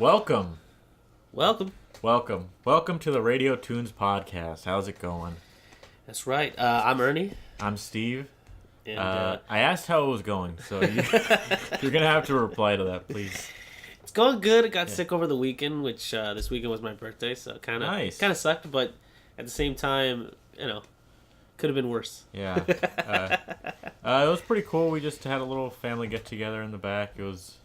Welcome. Welcome. Welcome to the Radio Toons podcast. How's it going? That's right. I'm Ernie. I'm Steve. And, I asked how it was going, so you're going to have to reply to that, please. It's going good. I got sick over the weekend, which this weekend was my birthday, so kind of sucked, but at the same time, could have been worse. Yeah. It was pretty cool. We just had a little family get-together in the back. It was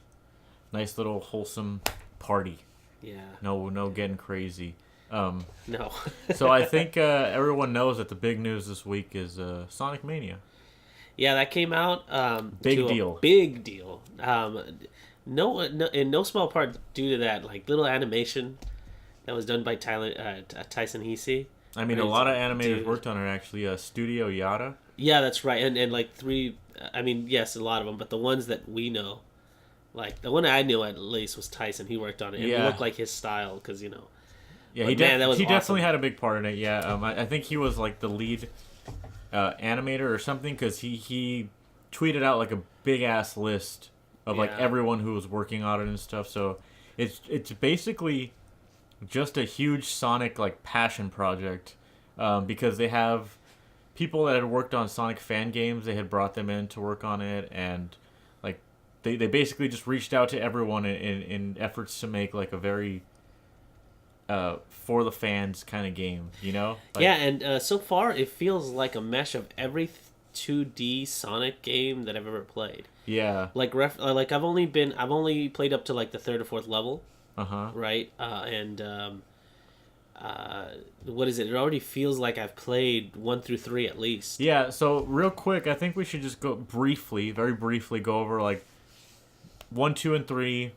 a nice little wholesome party. Yeah. No getting crazy. No. So I think everyone knows that the big news this week is Sonic Mania. Yeah, that came out. Big deal. Big deal. No, in no small part due to that, like little animation that was done by Tyson Hesse. I mean, a lot of animators worked on it actually. Studio Yada. Yeah, that's right. And like three. I mean, yes, a lot of them, but the ones that we know, like the one I knew at least was Tyson. He worked on it. And it looked like his style because Yeah, he definitely had a big part in it. Yeah, I think he was like the lead animator or something because he tweeted out like a big ass list of like everyone who was working on it and stuff. So it's basically just a huge Sonic like passion project because they have people that had worked on Sonic fan games. They had brought them in to work on it, and like they basically just reached out to everyone in efforts to make like a very for the fans kind of game, Like, and so far it feels like a mesh of every 2D Sonic game that I've ever played. Yeah. Like I've only played up to like the third or fourth level. Right. What is it? It already feels like I've played 1 through 3 at least. Yeah. So real quick, I think we should just very briefly go over like 1, 2, and 3.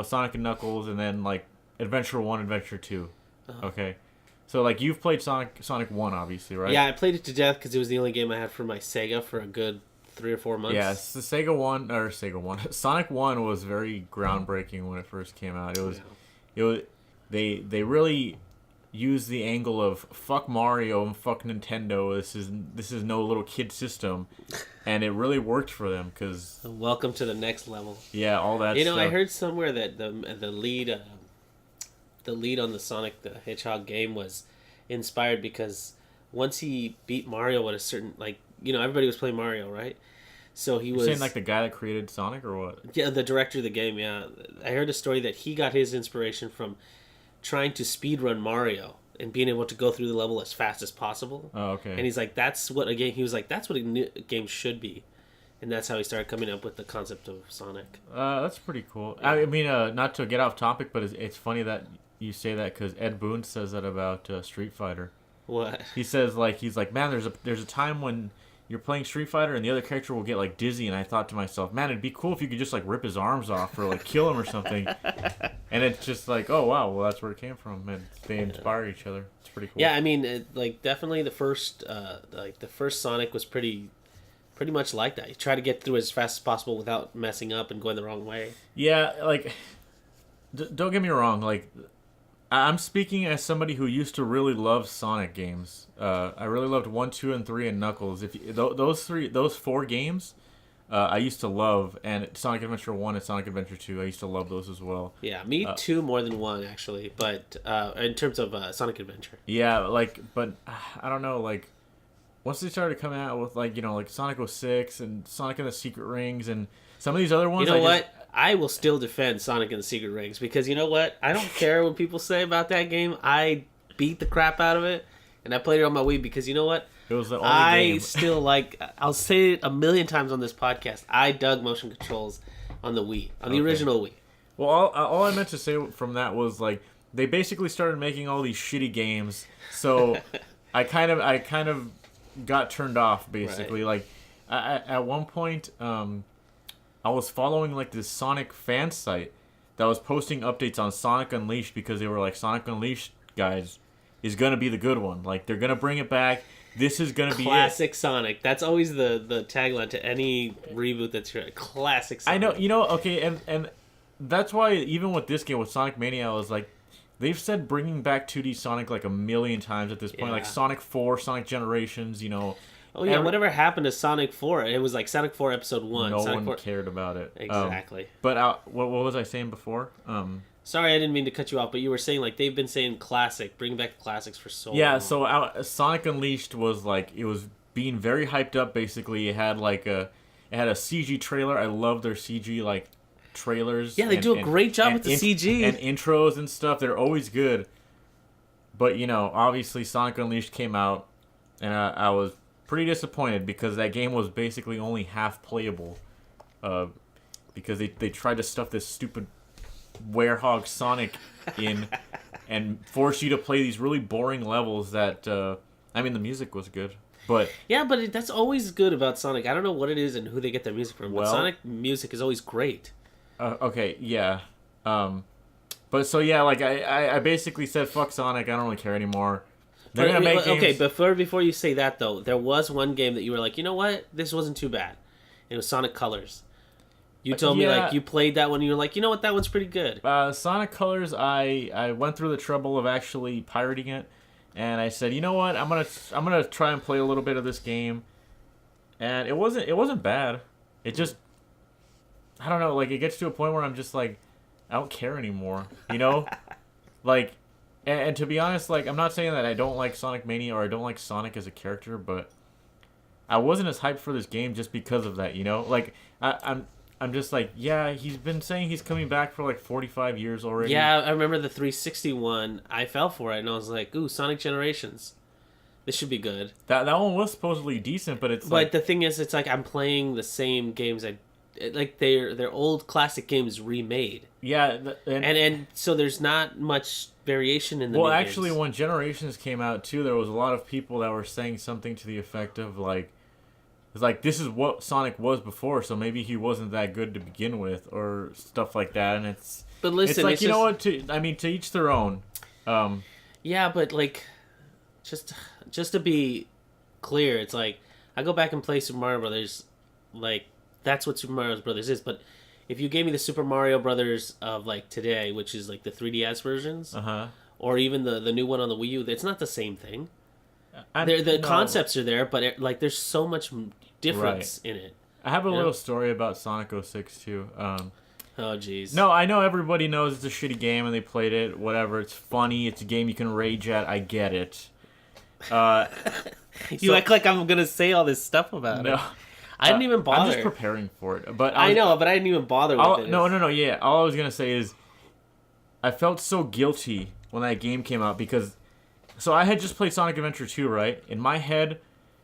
Sonic and Knuckles, and then like Adventure 1, Adventure 2. Okay. So, like, you've played Sonic 1, obviously, right? Yeah, I played it to death because it was the only game I had for my Sega for a good 3 or 4 months. Yeah, it's the Sonic 1 was very groundbreaking when it first came out. They really used the angle of fuck Mario and fuck Nintendo. This is no little kid system, and it really worked for them because welcome to the next level. Yeah, all that. Stuff. I heard somewhere that the lead. The lead on the Sonic the Hedgehog game was inspired because once he beat Mario at a certain, everybody was playing Mario, right? So You're saying like the guy that created Sonic or what? Yeah, the director of the game, yeah. I heard a story that he got his inspiration from trying to speedrun Mario and being able to go through the level as fast as possible. Oh, okay. And he's like, that's what a game should be. And that's how he started coming up with the concept of Sonic. That's pretty cool. I mean, not to get off topic, but it's funny that you say that because Ed Boon says that about Street Fighter. What? He says he's like, man, there's a time when you're playing Street Fighter and the other character will get like dizzy, and I thought to myself, man, it'd be cool if you could just like rip his arms off or like kill him or something. And it's just like, oh wow, well that's where it came from, and they inspire each other. It's pretty cool. Yeah, I mean, definitely the first Sonic was pretty much like that. You try to get through as fast as possible without messing up and going the wrong way. Yeah, like don't get me wrong, like. I'm speaking as somebody who used to really love Sonic games. I really loved 1, 2, and 3, and Knuckles. Those 4 games, I used to love, and Sonic Adventure 1 and Sonic Adventure 2, I used to love those as well. Yeah, me too, more than 1 actually. But in terms of Sonic Adventure. Yeah, but I don't know, like once they started coming out with like Sonic 06 and Sonic and the Secret Rings and some of these other ones. I will still defend Sonic and the Secret Rings because you know what? I don't care what people say about that game. I beat the crap out of it, and I played it on my Wii because you know what? It was the only game. Still I'll say it a million times on this podcast. I dug motion controls on the Wii, on the original Wii. Well, all I meant to say from that was like they basically started making all these shitty games, so I kind of got turned off basically. Right. Like at one point. I was following like this Sonic fan site that was posting updates on Sonic Unleashed because they were like, Sonic Unleashed, guys, is going to be the good one. Like, they're going to bring it back. This is going to be classic Sonic. That's always the tagline to any reboot that's your classic Sonic. I know, okay, and that's why even with this game, with Sonic Mania, I was like, they've said bringing back 2D Sonic like a million times at this point. Like Sonic 4, Sonic Generations, Oh yeah, whatever happened to Sonic 4? It was like Sonic 4 Episode 1. No Sonic one 4... cared about it. Exactly. But what was I saying before? Sorry, I didn't mean to cut you off, but you were saying like they've been saying classic, bring back the classics for so long. Yeah, so Sonic Unleashed was like it was being very hyped up. Basically, it had a CG trailer. I love their CG like trailers. Yeah, they do a great job with the CG and intros and stuff. They're always good. But obviously Sonic Unleashed came out, and I was pretty disappointed because that game was basically only half playable, because they tried to stuff this stupid werehog Sonic in and force you to play these really boring levels that the music was good, but yeah, but that's always good about Sonic. I don't know what it is and who they get their music from, but Sonic music is always great. Okay, yeah, but so yeah, like I basically said fuck Sonic, I don't really care anymore. They're gonna make games. Okay, before you say that though, there was one game that you were like, you know what, this wasn't too bad. It was Sonic Colors. You told me like you played that one and you were like, you know what, that one's pretty good. Sonic Colors, I went through the trouble of actually pirating it, and I said, you know what, I'm gonna try and play a little bit of this game, and it wasn't bad. It just, I don't know, like it gets to a point where I'm just like, I don't care anymore, like, and to be honest, like I'm not saying that I don't like Sonic Mania or I don't like Sonic as a character, but I wasn't as hyped for this game just because of that, like I'm just like, yeah, he's been saying he's coming back for like 45 years already. Yeah, I remember the 360 one. I fell for it, and I was like, ooh, Sonic Generations. This should be good. That one was supposedly decent, but But the thing is, it's like I'm playing the same games. They're old classic games remade. Yeah. And so there's not much variation in the new actually, games. when Generations came out, too, there was a lot of people that were saying something to the effect of, like, it's like, this is what Sonic was before, so maybe he wasn't that good to begin with, or stuff like that. And but listen, it's like, you know what? To each their own. Yeah, but like, just to be clear, it's like I go back and play Super Mario Brothers, like that's what Super Mario Brothers is. But if you gave me the Super Mario Brothers of like today, which is like the 3DS versions, or even the new one on the Wii U, it's not the same thing. The concepts are there, but there's so much difference in it. I have a little story about Sonic 06 too. Oh jeez. No, I know everybody knows it's a shitty game and they played it. Whatever, it's funny. It's a game you can rage at. I get it. You act like I'm gonna say all this stuff about it. I didn't even bother. I'm just preparing for it, but I know, but I didn't even bother with it. No. Yeah, all I was gonna say is, I felt so guilty when that game came out because. So I had just played Sonic Adventure 2, right? In my head,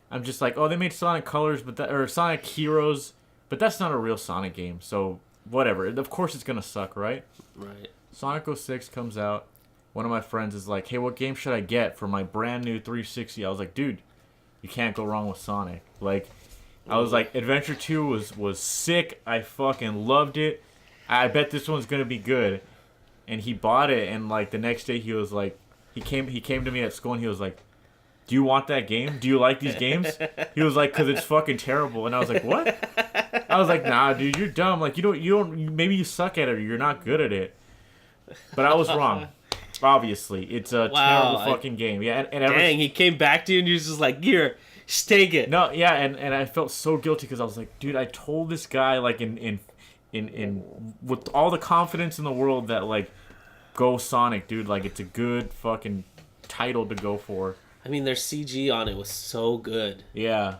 I'm just like, oh, they made Sonic Colors, or Sonic Heroes, but that's not a real Sonic game, so whatever. Of course it's going to suck, right? Right. Sonic 06 comes out. One of my friends is like, hey, what game should I get for my brand new 360? I was like, dude, you can't go wrong with Sonic. Like, I was like, Adventure 2 was sick. I fucking loved it. I bet this one's going to be good. And he bought it, and like the next day he was like, He came to me at school and he was like, do you want that game? Do you like these games? He was like, because it's fucking terrible. And I was like, what? I was like, nah, dude, you're dumb. Like, you don't, maybe you suck at it or you're not good at it. But I was wrong. Obviously. It's a terrible fucking game. Yeah, and dang, he came back to you and you was just like, here, just take it. No, yeah, and I felt so guilty because I was like, dude, I told this guy, like, in with all the confidence in the world that, like, go Sonic, dude. Like, it's a good fucking title to go for. I mean, their CG on it was so good. Yeah.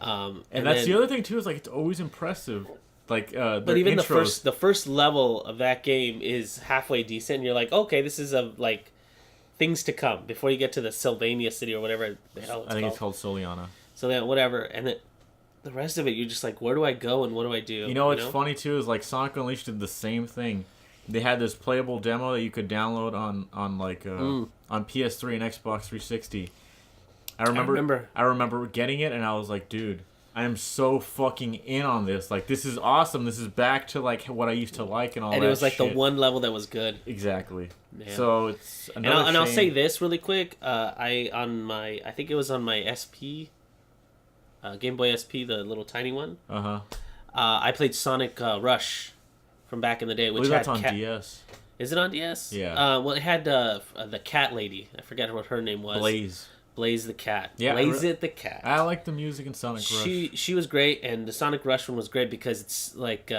And that's the other thing, too, is, like, it's always impressive. Like, but even intros. the first level of that game is halfway decent. And you're like, okay, this is like things to come before you get to the Sylvania City or whatever the hell it's called. I think it's called Soliana. So then, whatever. And then the rest of it, you're just like, where do I go and what do I do? You know what's funny, too, is, like, Sonic Unleashed did the same thing. They had this playable demo that you could download on PS3 and Xbox 360. I remember getting it and I was like, dude, I am so fucking in on this. Like, this is awesome. This is back to like what I used to like and all that. And it was like shit. The one level that was good. Exactly. Yeah. So it's another and I'll say this really quick. I think it was on my SP, Game Boy SP, the little tiny one. I played Sonic Rush. From back in the day, which that's on DS. Is it on DS? Yeah. Well, it had the cat lady. I forget what her name was. Blaze the cat. Yeah. Blaze it the cat. I like the music in Sonic Rush. She was great, and the Sonic Rush one was great because it's like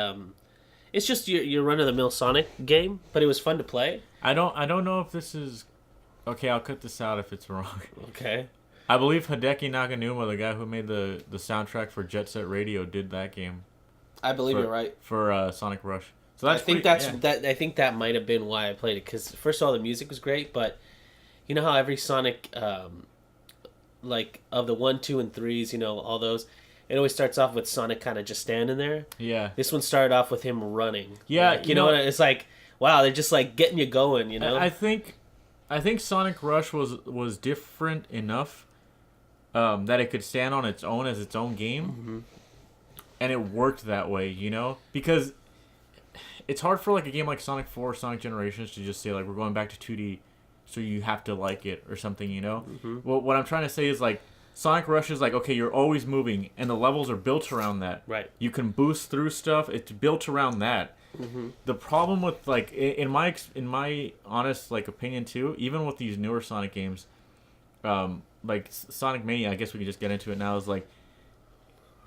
it's just your run of the mill Sonic game, but it was fun to play. I don't know if this is okay. I'll cut this out if it's wrong. Okay. I believe Hideki Naganuma, the guy who made the soundtrack for Jet Set Radio, did that game. I believe you're right for Sonic Rush. So that's I think that might have been why I played it, because first of all the music was great, but you know how every Sonic, like of the 1, 2, and 3s, you know, all those, it always starts off with Sonic kind of just standing there. Yeah. This one started off with him running. Yeah. Like, you know, it's like, wow, they're just like getting you going. You know. I think Sonic Rush was different enough that it could stand on its own as its own game, and it worked that way. You know, because it's hard for like a game like Sonic 4 or Sonic Generations to just say like we're going back to 2D, so you have to like it or something, you know? Well, what I'm trying to say is like Sonic Rush is like, okay, you're always moving and the levels are built around that. Right. You can boost through stuff. It's built around that. The problem with like in my honest like opinion too, even with these newer Sonic games, like Sonic Mania, I guess we can just get into it now, is like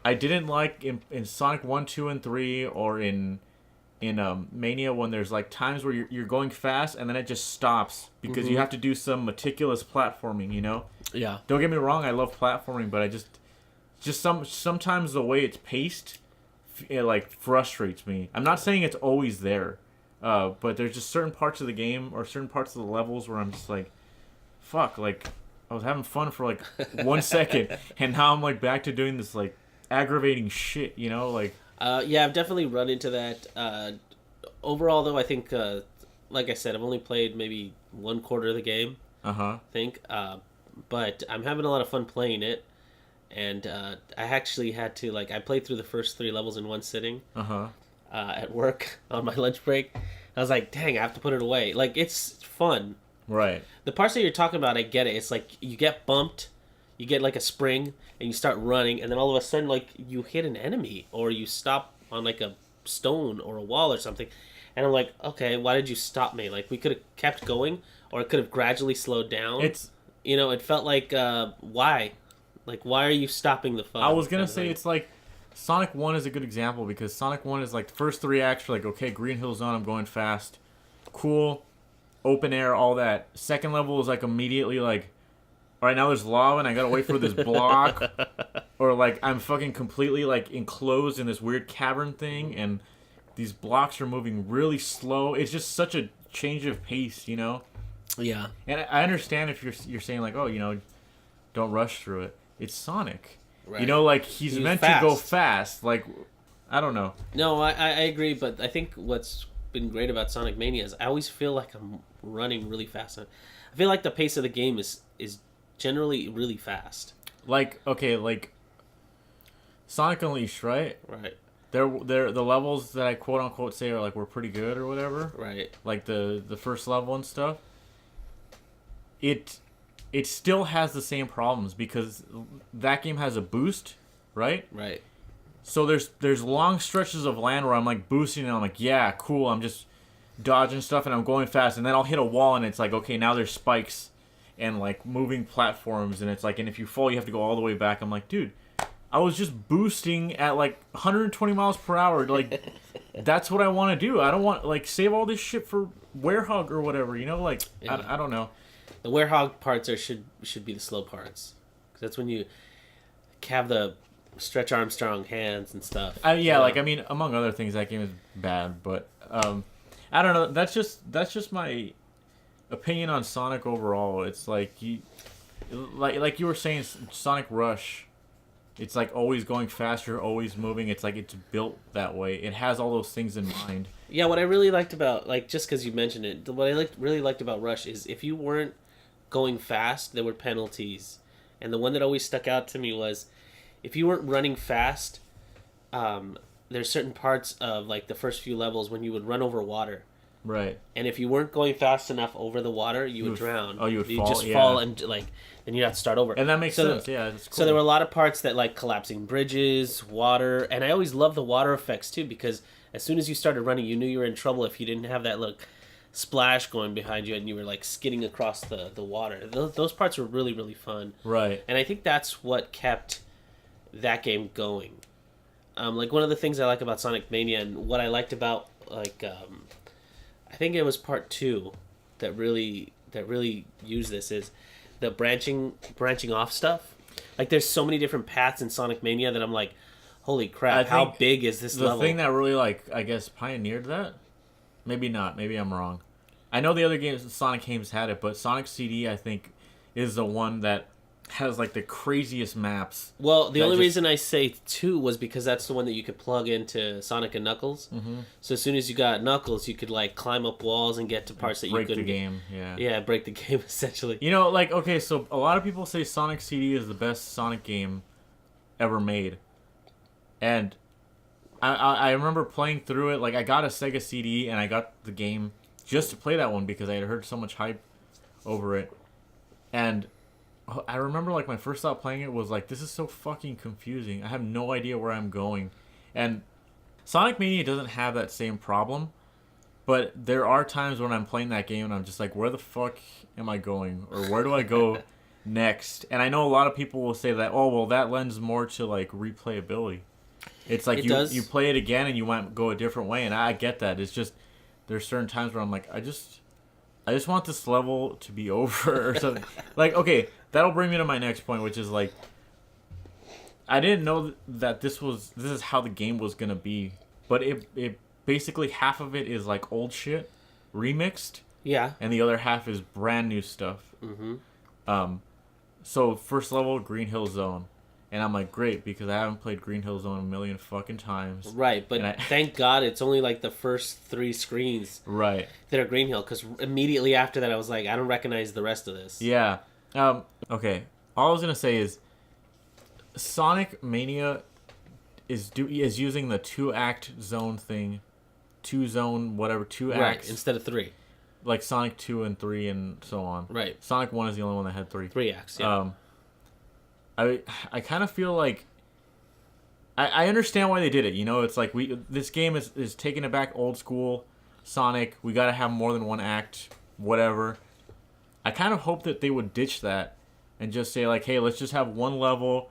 I didn't like in Sonic 1, 2, and 3 or in Mania when there's like times where you're going fast and then it just stops because you have to do some meticulous platforming, you know? Yeah. Don't get me wrong, I love platforming, but I just sometimes the way it's paced, it like frustrates me. I'm not saying it's always there, but there's just certain parts of the game or certain parts of the levels where I'm just like, fuck, like I was having fun for like 1 second and now I'm like back to doing this like aggravating shit, you know, like. Yeah, I've definitely run into that. Overall, though, I think, like I said, I've only played maybe 1/4 of the game. I think, but I'm having a lot of fun playing it, and I actually had to I played through the first 3 levels in one sitting. At work on my lunch break, I was like, dang, I have to put it away. Like, it's fun. Right. The parts that you're talking about, I get it. It's like you get bumped. You get like a spring and you start running, and then all of a sudden like you hit an enemy or you stop on like a stone or a wall or something, and I'm like, okay, why did you stop me? Like we could have kept going, or it could have gradually slowed down. It felt like why? Like why are you stopping the fun? I was gonna say it's like Sonic 1 is a good example because Sonic 1 is like the first 3 acts are like, okay, Green Hill Zone, I'm going fast, cool, open air, all that. Second level is like immediately like, all right, now there's lava and I gotta wait for this block, or like I'm fucking completely like enclosed in this weird cavern thing, and these blocks are moving really slow. It's just such a change of pace, you know. Yeah. And I understand if you're saying like, oh, you know, don't rush through it. It's Sonic, right. You know, like he's meant to go fast. Like, I don't know. No, I agree, but I think what's been great about Sonic Mania is I always feel like I'm running really fast. I feel like the pace of the game is generally really fast. Like, okay, like Sonic Unleashed, right? Right. They're the levels that I quote unquote say are like were pretty good or whatever. Right. Like the first level and stuff. It still has the same problems because that game has a boost, right? Right. So there's long stretches of land where I'm like boosting and I'm like, yeah, cool, I'm just dodging stuff and I'm going fast, and then I'll hit a wall and it's like, okay, now there's spikes and like moving platforms, and it's like, and if you fall you have to go all the way back. I'm like, dude, I was just boosting at like 120 miles per hour. Like that's what I want to do. I don't want like save all this shit for Werehog or whatever, you know, like yeah. I don't know. The Werehog parts should be the slow parts, because that's when you have the Stretch Armstrong hands and stuff. Yeah, like I mean, among other things, that game is bad, but I don't know. That's just my opinion on Sonic overall. It's like like you were saying, Sonic Rush. It's like always going faster, always moving. It's like it's built that way. It has all those things in mind. Yeah, what I really liked about, like, just because you mentioned it, what I really liked about Rush is if you weren't going fast, there were penalties. And the one that always stuck out to me was if you weren't running fast, there's certain parts of like the first few levels when you would run over water. Right. And if you weren't going fast enough over the water, you would drown. Oh, you would fall. Just fall and like then you'd have to start over. And that makes sense. Yeah, that's cool. So there were a lot of parts that like collapsing bridges, water, and I always loved the water effects too, because as soon as you started running, you knew you were in trouble if you didn't have that splash going behind you and you were like skidding across the water. Those parts were really, really fun. Right. And I think that's what kept that game going. Like one of the things I like about Sonic Mania, and what I liked about like I think it was part 2, that really use this is the branching off stuff. Like there's so many different paths in Sonic Mania that I'm like, holy crap! How big is this level? The thing that really I guess pioneered that. Maybe not. Maybe I'm wrong. I know the other games, Sonic games had it, but Sonic CD I think is the one that has like the craziest maps. Well, the only reason I say 2 was because that's the one that you could plug into Sonic and Knuckles. Mm-hmm. So as soon as you got Knuckles, you could like climb up walls and get to parts that you couldn't break the game. Yeah. Yeah, break the game essentially. You know, like okay, so a lot of people say Sonic CD is the best Sonic game ever made, and I remember playing through it. Like I got a Sega CD and I got the game just to play that one because I had heard so much hype over it, and I remember like my first thought playing it was like, this is so fucking confusing. I have no idea where I'm going. And Sonic Mania doesn't have that same problem, but there are times when I'm playing that game and I'm just like, where the fuck am I going? Or where do I go next? And I know a lot of people will say that, oh, well, that lends more to like replayability. It's like you play it again and you might go a different way, and I get that. It's just there's certain times where I'm like, I just want this level to be over or something. Like, okay, that'll bring me to my next point, which is like, I didn't know that this is how the game was gonna be, but it basically half of it is like old shit remixed, yeah, and the other half is brand new stuff. Mm-hmm. So first level, Green Hill Zone, and I'm like, great, because I haven't played Green Hill Zone a million fucking times. Right, but thank God it's only like the first 3 screens. Right. That are Green Hill, because immediately after that I was like, I don't recognize the rest of this. Yeah. Okay. All I was gonna say is, Sonic Mania is using the 2-act zone thing, 2 acts. Right, instead of 3. Like Sonic 2 and 3 and so on. Right. Sonic 1 is the only one that had 3. 3 acts, yeah. I kind of feel like I understand why they did it. You know, it's like this game is taking it back old school Sonic. We got to have more than 1 act, whatever. I kind of hope that they would ditch that and just say like, hey, let's just have 1 level.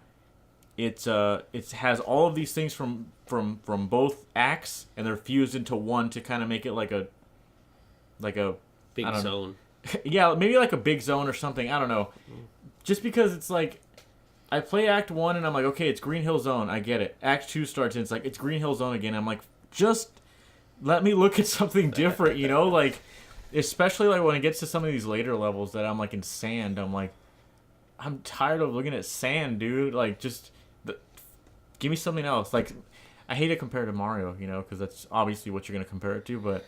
It has all of these things from both acts, and they're fused into one to kind of make it like a big zone. Yeah, maybe like a big zone or something. I don't know. Just because it's like, I play Act 1 and I'm like, okay, it's Green Hill Zone. I get it. Act 2 starts and it's like, it's Green Hill Zone again. I'm like, just let me look at something different, you know? Like, especially like when it gets to some of these later levels that I'm like in sand. I'm like, I'm tired of looking at sand, dude. Like, just give me something else. Like, I hate to compare it to Mario, you know, because that's obviously what you're going to compare it to. But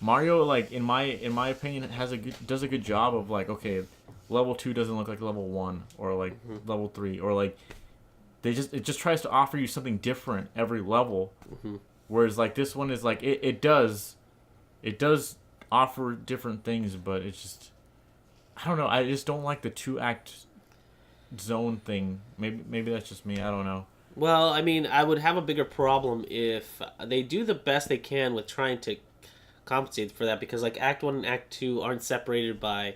Mario, like, in my opinion, does a good job of like, okay, level 2 doesn't look like level 1 or like level 3, or like it just tries to offer you something different every level. Whereas like this one is like it does offer different things, but it's just, I don't know, I just don't like the 2-act zone thing. Maybe that's just me, I don't know. Well, I mean, I would have a bigger problem if they do the best they can with trying to compensate for that, because like Act 1 and Act 2 aren't separated by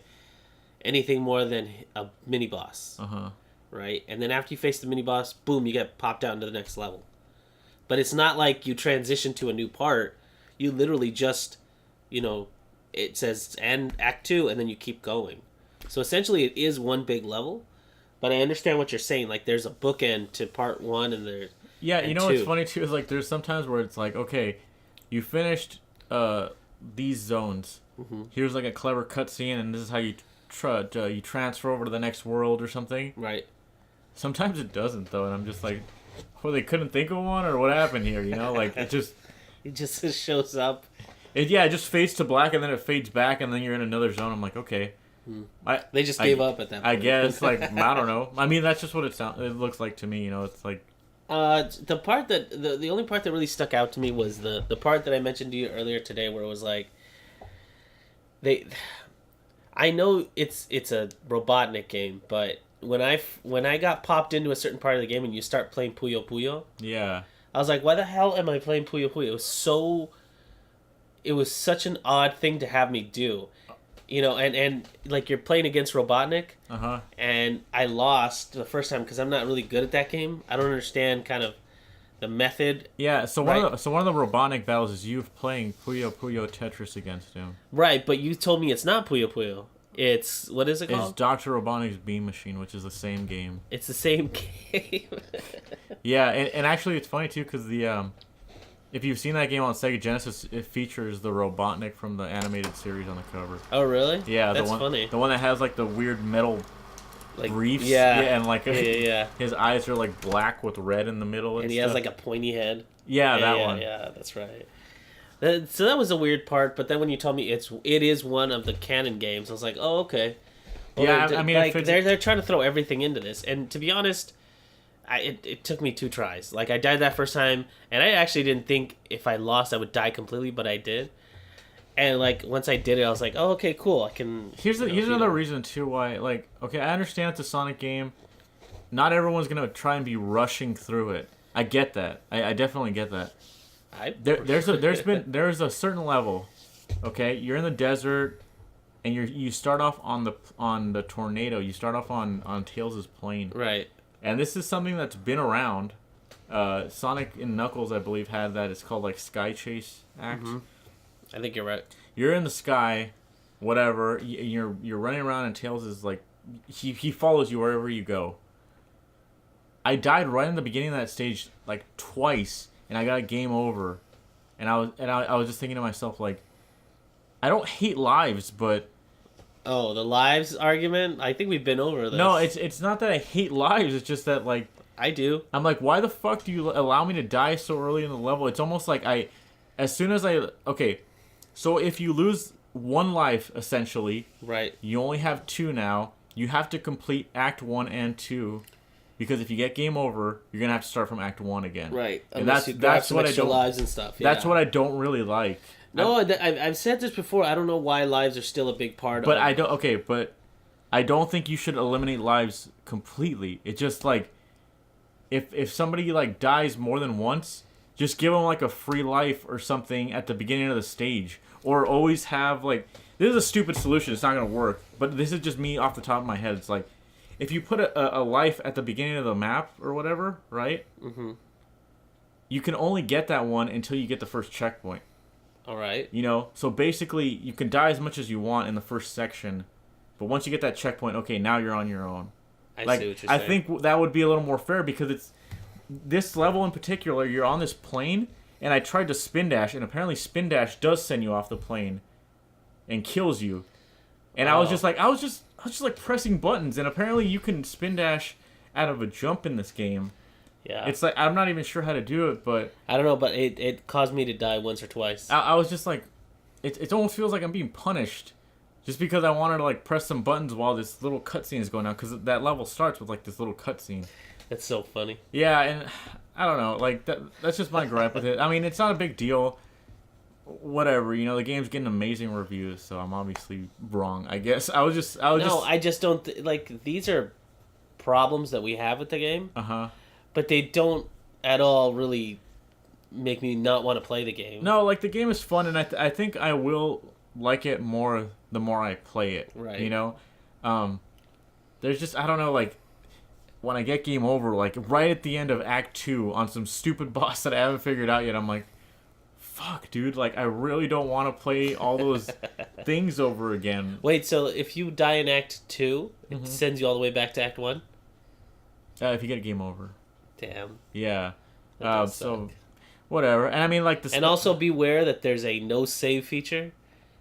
anything more than a mini boss, right? And then after you face the mini boss, boom, you get popped out into the next level. But it's not like you transition to a new part. You literally just, you know, it says end Act 2, and then you keep going. So essentially, it is one big level. But I understand what you're saying. Like, there's a bookend to part 1, and there. Yeah, you know what's funny too is like there's sometimes where it's like, okay, you finished these zones. Here's like a clever cutscene, and this is how you you transfer over to the next world or something. Right. Sometimes it doesn't though, and I'm just like, well, they couldn't think of one, or what happened here? You know, like it just shows up. It just fades to black, and then it fades back, and then you're in another zone. I'm like, okay. They just gave up at that point. I guess, like, I don't know. I mean, that's just what it looks like to me. You know, it's like. The part that the only part that really stuck out to me was the part that I mentioned to you earlier today, where it was like, I know it's a Robotnik game, but when I got popped into a certain part of the game and you start playing Puyo Puyo, yeah, I was like, why the hell am I playing Puyo Puyo? It was such an odd thing to have me do, you know, and like you're playing against Robotnik, and I lost the first time because I'm not really good at that game. I don't understand kind of the method. Yeah, so one of the Robotnik battles is you playing Puyo Puyo Tetris against him. Right, but you told me it's not Puyo Puyo. It's what is it called? It's Dr. Robotnik's Beam Machine, which is the same game. It's the same game. Yeah, and actually it's funny too because the if you've seen that game on Sega Genesis, it features the Robotnik from the animated series on the cover. Oh really? Yeah, that's the one, funny. The one that has like the weird metal like briefs. Yeah, and like yeah. his eyes are like black with red in the middle, and he has like a pointy head. Yeah, that one. Yeah, that's right. So that was a weird part, but then when you told me it is one of the canon games, I was like, oh okay. Well, yeah, I mean, like they're trying to throw everything into this, and to be honest, it took me 2 tries. Like I died that first time, and I actually didn't think if I lost I would die completely, but I did. And like once I did it, I was like, oh okay, cool. I can. Here's another reason too why okay, I understand it's a Sonic game. Not everyone's gonna try and be rushing through it. I get that. I definitely get that. There's a certain level. Okay, you're in the desert. And you start off on the tornado. You start off on Tails' plane. Right. And this is something that's been around. Sonic and Knuckles, I believe, had that. It's called like Sky Chase Act. Mm-hmm. I think you're right. You're in the sky, whatever. You're running around, and Tails is like, he follows you wherever you go. I died right in the beginning of that stage like twice, and I got a game over, and I was just thinking to myself like, I don't hate lives, but. Oh, the lives argument? I think we've been over this. No, it's not that I hate lives. It's just that, like... I do. I'm like, why the fuck do you allow me to die so early in the level? It's almost like as soon as I... Okay, so if you lose 1 life, essentially... Right. You only have 2 now. You have to complete Act 1 and 2. Because if you get game over, you're going to have to start from Act 1 again. Right. And that's what I don't... lives and stuff. Yeah. That's what I don't really like. No, I've said this before. I don't know why lives are still a big part of it. But I don't... Okay, but I don't think you should eliminate lives completely. It's just like... If somebody like dies more than once, just give them like a free life or something at the beginning of the stage. Or always have like... This is a stupid solution. It's not going to work. But this is just me off the top of my head. It's like... If you put a life at the beginning of the map or whatever, right? Mm-hmm. You can only get that one until you get the first checkpoint. All right. You know, so basically you can die as much as you want in the first section, but once you get that checkpoint, okay, now you're on your own. I see what you're saying. I think that would be a little more fair because it's this level in particular. You're on this plane, and I tried to spin dash, and apparently spin dash does send you off the plane, and kills you. And I was just like pressing buttons, and apparently you can spin dash out of a jump in this game. Yeah. It's like, I'm not even sure how to do it, but... I don't know, but it caused me to die once or twice. I was just like... It almost feels like I'm being punished. Just because I wanted to, like, press some buttons while this little cutscene is going on. Because that level starts with, like, this little cutscene. That's so funny. Yeah, and... I don't know. Like, that's just my gripe with it. I mean, it's not a big deal. Whatever, you know, the game's getting amazing reviews, so I'm obviously wrong, I guess. I just don't... like, these are problems that we have with the game. Uh-huh. But they don't at all really make me not want to play the game. No, like, the game is fun, and I think I will like it more the more I play it. Right. You know? There's just, I don't know, like, when I get game over, like, right at the end of Act 2 on some stupid boss that I haven't figured out yet, I'm like, fuck, dude, like, I really don't want to play all those things over again. Wait, so if you die in Act 2, it sends you all the way back to Act 1? If you get a game over. Damn. Yeah. So, whatever. And I mean, like... And also beware that there's a no save feature,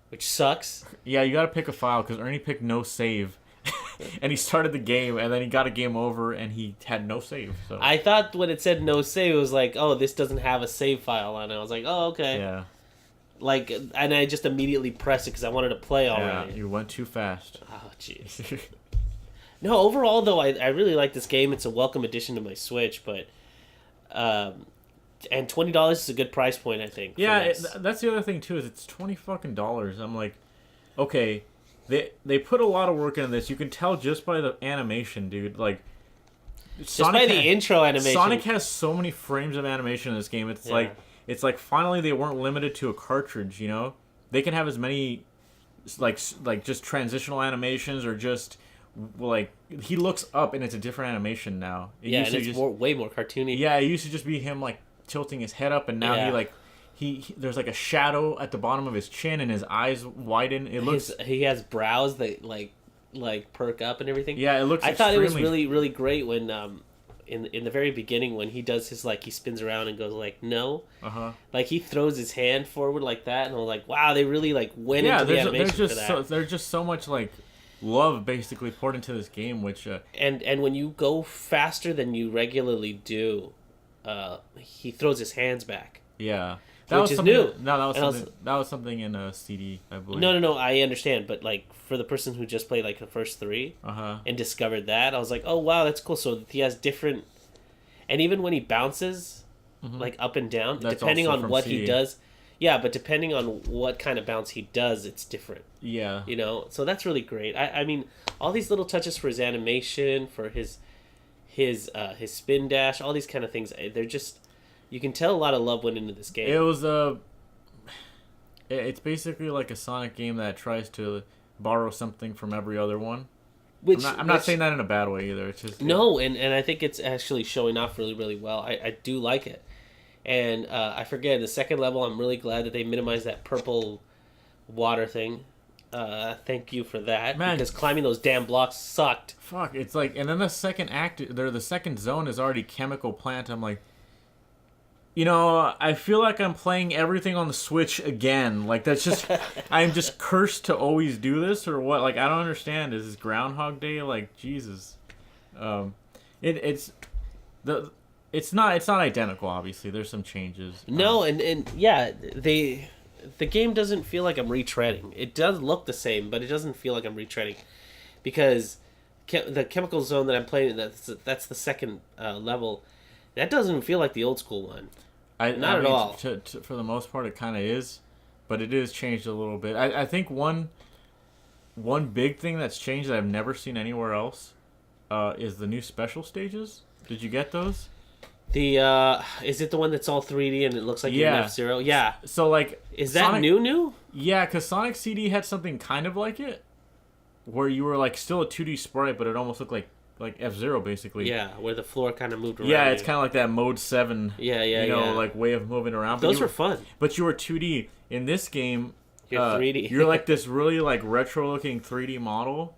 which sucks. Yeah, you gotta pick a file, because Ernie picked no save. And he started the game, and then he got a game over, and he had no save. So I thought when it said no save, it was like, oh, this doesn't have a save file on it. I was like, oh, okay. Yeah. Like, and I just immediately pressed it because I wanted to play already. Yeah, you went too fast. Oh, jeez. No, overall, though, I really like this game. It's a welcome addition to my Switch, but... and $20 is a good price point, I think. Yeah, that's the other thing, too, is it's $20. I'm like, okay... They put a lot of work into this. You can tell just by the animation, dude. Like, just by the intro animation. Sonic has so many frames of animation in this game. It's like finally they weren't limited to a cartridge. You know, they can have as many like just transitional animations or just like he looks up and it's a different animation now. And it's way more cartoony. Yeah, it used to just be him like tilting his head up, and now he like he there's like a shadow at the bottom of his chin, and his eyes widen. It looks he has brows that like perk up and everything. Yeah, it looks. I thought it was really great when in the very beginning when he does his like he spins around and goes like no, like he throws his hand forward like that, and I'm like, wow, they really like went into the animation for that. There's just so much like love basically poured into this game, which and when you go faster than you regularly do, he throws his hands back. Yeah. Which is new. No, that was something in a CD, I believe. No, I understand, but like for the person who just played like the first 3 and discovered that, I was like, oh wow, that's cool. So he has different, and even when he bounces, like up and down, that's depending on what CD. He does. Yeah, but depending on what kind of bounce he does, it's different. Yeah. You know, so that's really great. I mean, all these little touches for his animation, for his spin dash, all these kind of things, they're just. You can tell a lot of love went into this game. It was it's basically like a Sonic game that tries to borrow something from every other one. Which I'm not saying that in a bad way either. It's just no, and I think it's actually showing off really, really well. I do like it, and I forget the second level. I'm really glad that they minimized that purple water thing. Thank you for that, man, because climbing those damn blocks sucked. Fuck, it's like, and then the second the second zone is already chemical plant. I'm like. You know, I feel like I'm playing everything on the Switch again. Like, that's just... I'm just cursed to always do this, or what? Like, I don't understand. Is this Groundhog Day? Like, Jesus. It's not identical, obviously. There's some changes. No, and yeah, the game doesn't feel like I'm retreading. It does look the same, but it doesn't feel like I'm retreading. Because the chemical zone that I'm playing, that's the second level... That doesn't feel like the old school one. Not at all. For the most part, it kind of is, but it is changed a little bit. I think one big thing that's changed that I've never seen anywhere else is the new special stages. Did you get those? Is it the one that's all 3D and it looks like you're in F-Zero? Yeah. So like, is that new? Yeah, because Sonic CD had something kind of like it, where you were like still a 2D sprite, but it almost looked like F-Zero, basically. Yeah, where the floor kind of moved around. Yeah, it's kind of like that Mode 7, like way of moving around. Those were fun. But you were 2D. In this game, you're 3D. You're like this really like retro-looking 3D model,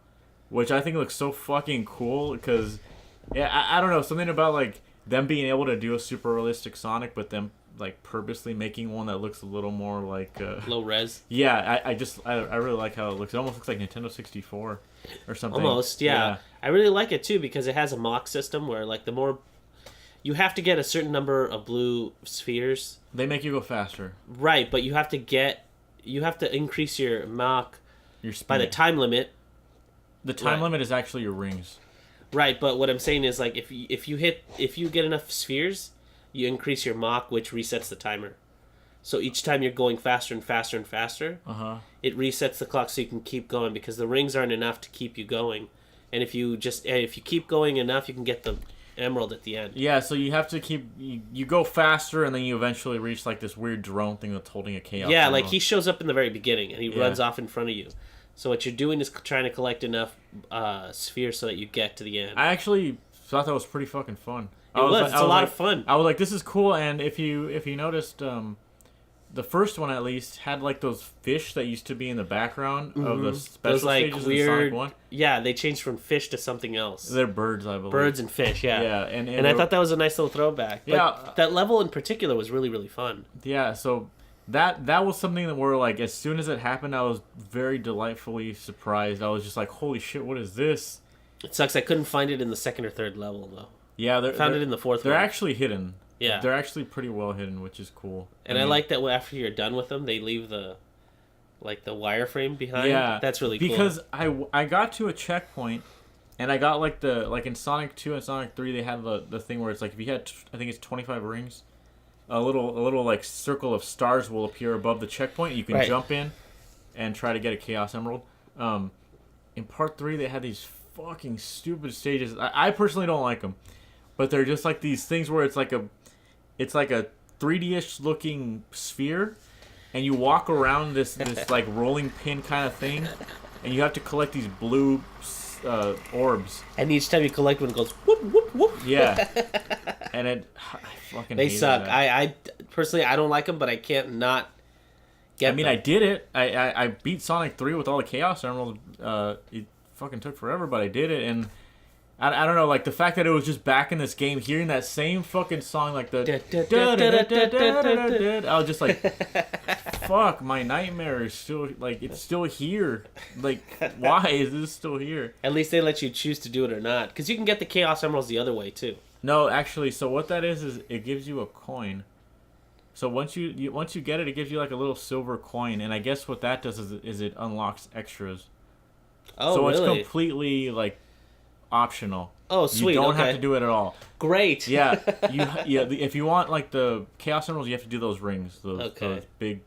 which I think looks so fucking cool because, I don't know, something about like them being able to do a super realistic Sonic, but them like purposely making one that looks a little more like... low res? Yeah, I really like how it looks. It almost looks like Nintendo 64 or something. Almost, yeah. I really like it too because it has a Mach system where like the more... You have to get a certain number of blue spheres. They make you go faster. Right, but you have to increase your Mach by the time limit. The time limit is actually your rings. Right, but what I'm saying is like if you get enough spheres, you increase your Mach, which resets the timer. So each time you're going faster and faster and faster, it resets the clock so you can keep going because the rings aren't enough to keep you going. And if you keep going enough, you can get the emerald at the end. Yeah, so you have to you go faster, and then you eventually reach like this weird drone thing that's holding a chaos. Yeah, like he shows up in the very beginning, and he runs off in front of you. So what you're doing is trying to collect enough spheres so that you get to the end. I actually thought that was pretty fucking fun. It's a lot of fun. I was like, this is cool, and if you noticed, the first one at least had like those fish that used to be in the background of the special stages in Sonic 1. Yeah, they changed from fish to something else. They're birds, I believe. Birds and fish, yeah. Yeah, and I thought that was a nice little throwback. But that level in particular was really, really fun. Yeah, so that was something that where like as soon as it happened, I was very delightfully surprised. I was just like, holy shit, what is this? It sucks I couldn't find it in the second or third level though. Yeah, I found it in the fourth one. They're actually hidden. Yeah. They're actually pretty well hidden, which is cool. And I like that after you're done with them, they leave the wireframe behind. Yeah. That's really cool. Because I got to a checkpoint, and I got like in Sonic 2 and Sonic 3, they had the thing where it's like if you had, I think it's 25 rings, a little like circle of stars will appear above the checkpoint. You can jump in and try to get a Chaos Emerald. In Part 3, they had these fucking stupid stages. I personally don't like them. But they're just like these things where it's like a 3D-ish looking sphere, and you walk around this like rolling pin kind of thing, and you have to collect these blue orbs. And each time you collect one, it goes whoop whoop whoop. Yeah, and I fucking They hated suck. that. I personally I don't like them, but I can't not get them. I did it. I beat Sonic 3 with all the Chaos Emeralds. It fucking took forever, but I did it, and I don't know, like the fact that it was just back in this game, hearing that same fucking song, like the I was just like, fuck, my nightmare is still, like, it's still here. Like, why is this still here? At least they let you choose to do it or not, because you can get the Chaos Emeralds the other way too. No, actually, so what that is it gives you a coin. So once you get it, it gives you like a little silver coin, and I guess what that does is it unlocks extras. Oh, so really? it's completely like optional. Oh, sweet. You don't have to do it at all. Great. Yeah, if you want like the Chaos Emeralds, you have to do those rings, those big.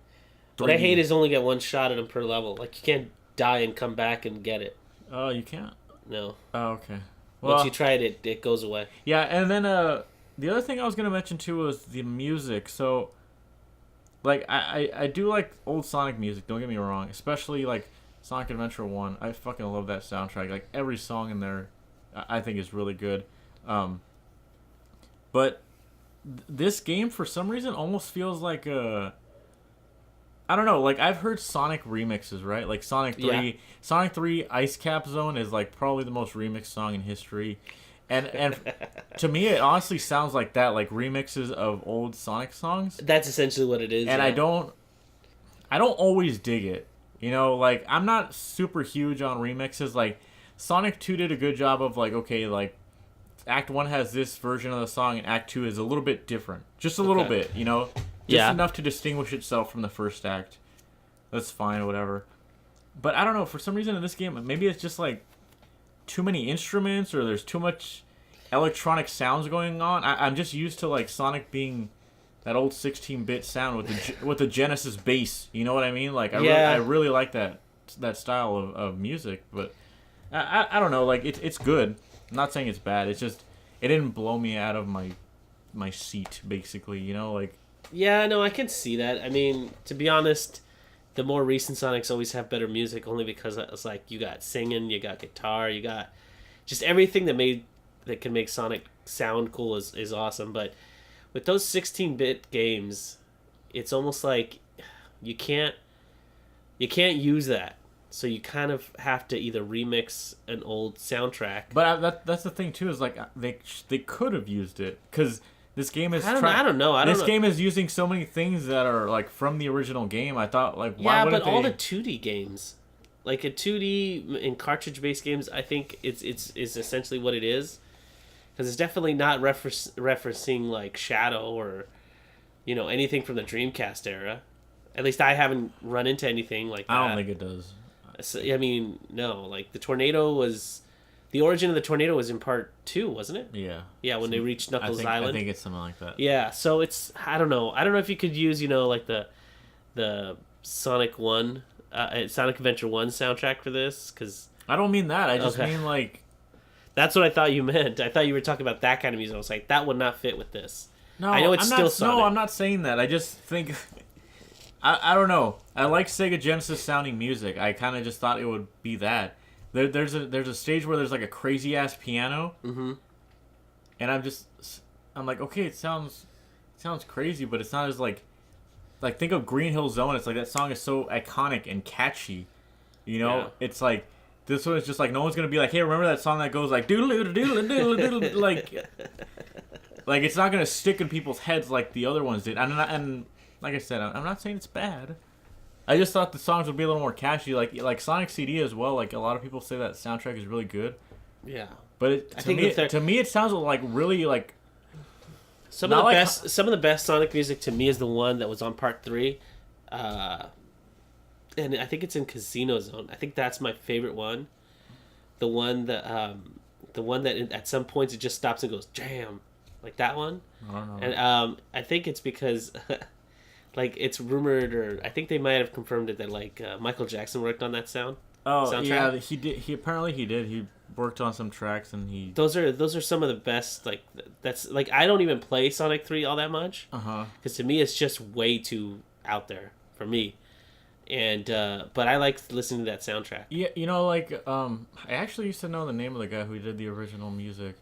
What I hate is only get one shot at them per level. Like you can't die and come back and get it. Oh, you can't. No. Oh, okay. Well, once you try it, it goes away. Yeah, and then the other thing I was gonna mention too was the music. So, like I do like old Sonic music. Don't get me wrong, especially like Sonic Adventure 1. I fucking love that soundtrack. Like every song in there, I think is really good. But this game, for some reason, almost feels like a... I don't know. Like, I've heard Sonic remixes, right? Like Sonic 3. Yeah. Sonic 3 Ice Cap Zone is like probably the most remixed song in history. And to me, it honestly sounds like that, like remixes of old Sonic songs. That's essentially what it is. And I don't always dig it. You know, like, I'm not super huge on remixes. Like, Sonic 2 did a good job of, like, okay, like, Act 1 has this version of the song, and Act 2 is a little bit different. Just a little bit, you know? Just enough to distinguish itself from the first act. That's fine, whatever. But I don't know, for some reason in this game, maybe it's just, like, too many instruments, or there's too much electronic sounds going on. I'm just used to, like, Sonic being... that old 16-bit sound with the Genesis bass, you know what I mean? Like I really like that style of music, but I don't know, like it's good. I'm not saying it's bad. It's just it didn't blow me out of my seat, basically, you know, like. Yeah, no, I can see that. I mean, to be honest, the more recent Sonics always have better music, only because it's like you got singing, you got guitar, you got just everything that can make Sonic sound cool is awesome, but. With those 16-bit games, it's almost like you can't use that. So you kind of have to either remix an old soundtrack. But that's the thing too, is like they could have used it, because this game is. I don't know. This game is using so many things that are like from the original game. I thought, like, why wouldn't they? All the 2D games, like a 2D and cartridge-based games, I think it's essentially what it is. Because it's definitely not referencing like Shadow or, you know, anything from the Dreamcast era. At least I haven't run into anything like that. I don't think it does. So, I mean, no. Like the tornado was, the origin of the tornado was in part 2, wasn't it? Yeah. Yeah, when they reached Knuckles Island. I think it's something like that. Yeah. So it's, I don't know if you could use, you know, like the Sonic 1, Sonic Adventure 1 soundtrack for this, because. I don't mean that. I just mean like. That's what I thought you meant. I thought you were talking about that kind of music. I was like, that would not fit with this. No, I know it's still Sonic. No, I'm not saying that. I just think... I don't know. I like Sega Genesis sounding music. I kind of just thought it would be that. There's a stage where there's like a crazy-ass piano. Mm-hmm. And I'm like, okay, it sounds crazy, but it's not as like think of Green Hill Zone. It's like that song is so iconic and catchy. You know? Yeah. It's like... This one is just like, no one's going to be like, hey, remember that song that goes like, doodle-doodle-doodle-doodle, like it's not going to stick in people's heads like the other ones did. And like I said, I'm not saying it's bad. I just thought the songs would be a little more catchy, like Sonic CD as well. Like, a lot of people say that soundtrack is really good. Yeah. But to me, it sounds like really like... Some of the best Sonic music to me is the one that was on part 3. And I think it's in Casino Zone. I think that's my favorite one. The one that at some points it just stops and goes jam, like that one. I don't know. And I think it's because, like, it's rumored, or I think they might have confirmed it that like Michael Jackson worked on that soundtrack. Yeah, he did. He apparently did. He worked on some tracks, and he. Those are some of the best. Like, that's like, I don't even play Sonic 3 all that much. Because to me it's just way too out there for me. And but I like listening to that soundtrack. Yeah, you know, like I actually used to know the name of the guy who did the original music,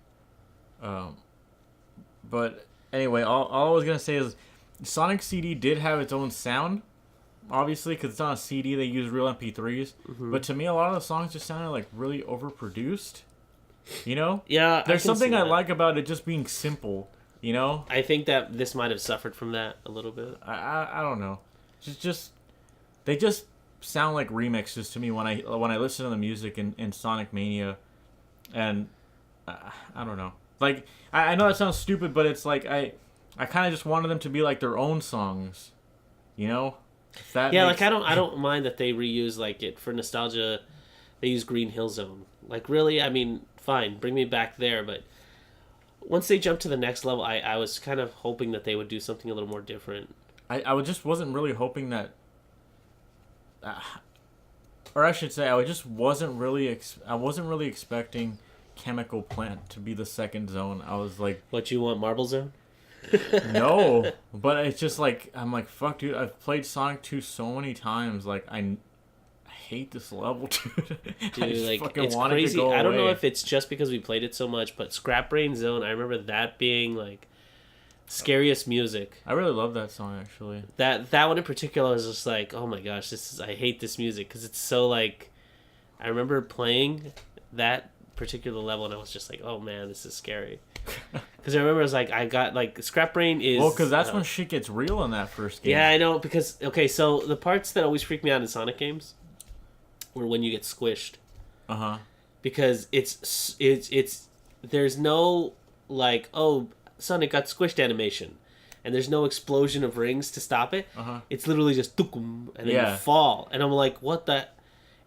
but Anyway, all I was gonna say is, Sonic CD did have its own sound, obviously, because it's on a CD. They use real MP3s, but to me, a lot of the songs just sounded like really overproduced. You know? Yeah, there's something I like about it just being simple. You know? I think that this might have suffered from that a little bit. I don't know. They just sound like remixes to me when I listen to the music in Sonic Mania, and I don't know. Like, I know that sounds stupid, but it's like I kind of just wanted them to be like their own songs, you know? Like I don't mind that they reuse like it for nostalgia. They use Green Hill Zone. Like, really, I mean, fine, bring me back there, but once they jump to the next level, I was kind of hoping that they would do something a little more different. I just wasn't really hoping that, or I should say, I wasn't really expecting Chemical Plant to be the second zone. I was like, what, you want Marble Zone? No, but it's just like, I'm like, fuck, dude, I've played Sonic 2 so many times, like, I hate this level, dude. Dude, like, it's crazy. I don't know if it's just because we played it so much, but Scrap Brain Zone, I remember that being like scariest music. I really love that song, actually. That one in particular was just like, oh my gosh, I hate this music because it's so like, I remember playing that particular level and I was just like, oh man, this is scary. Because I remember it was like, I got like, Scrap Brain is... Well, because that's when shit gets real in that first game. Yeah, I know, because, okay, so the parts that always freak me out in Sonic games were when you get squished. Uh-huh. Because it's there's no, like, oh, Sonic got squished animation. And there's no explosion of rings to stop it. Uh-huh. It's literally just, and then you fall. And I'm like, what the...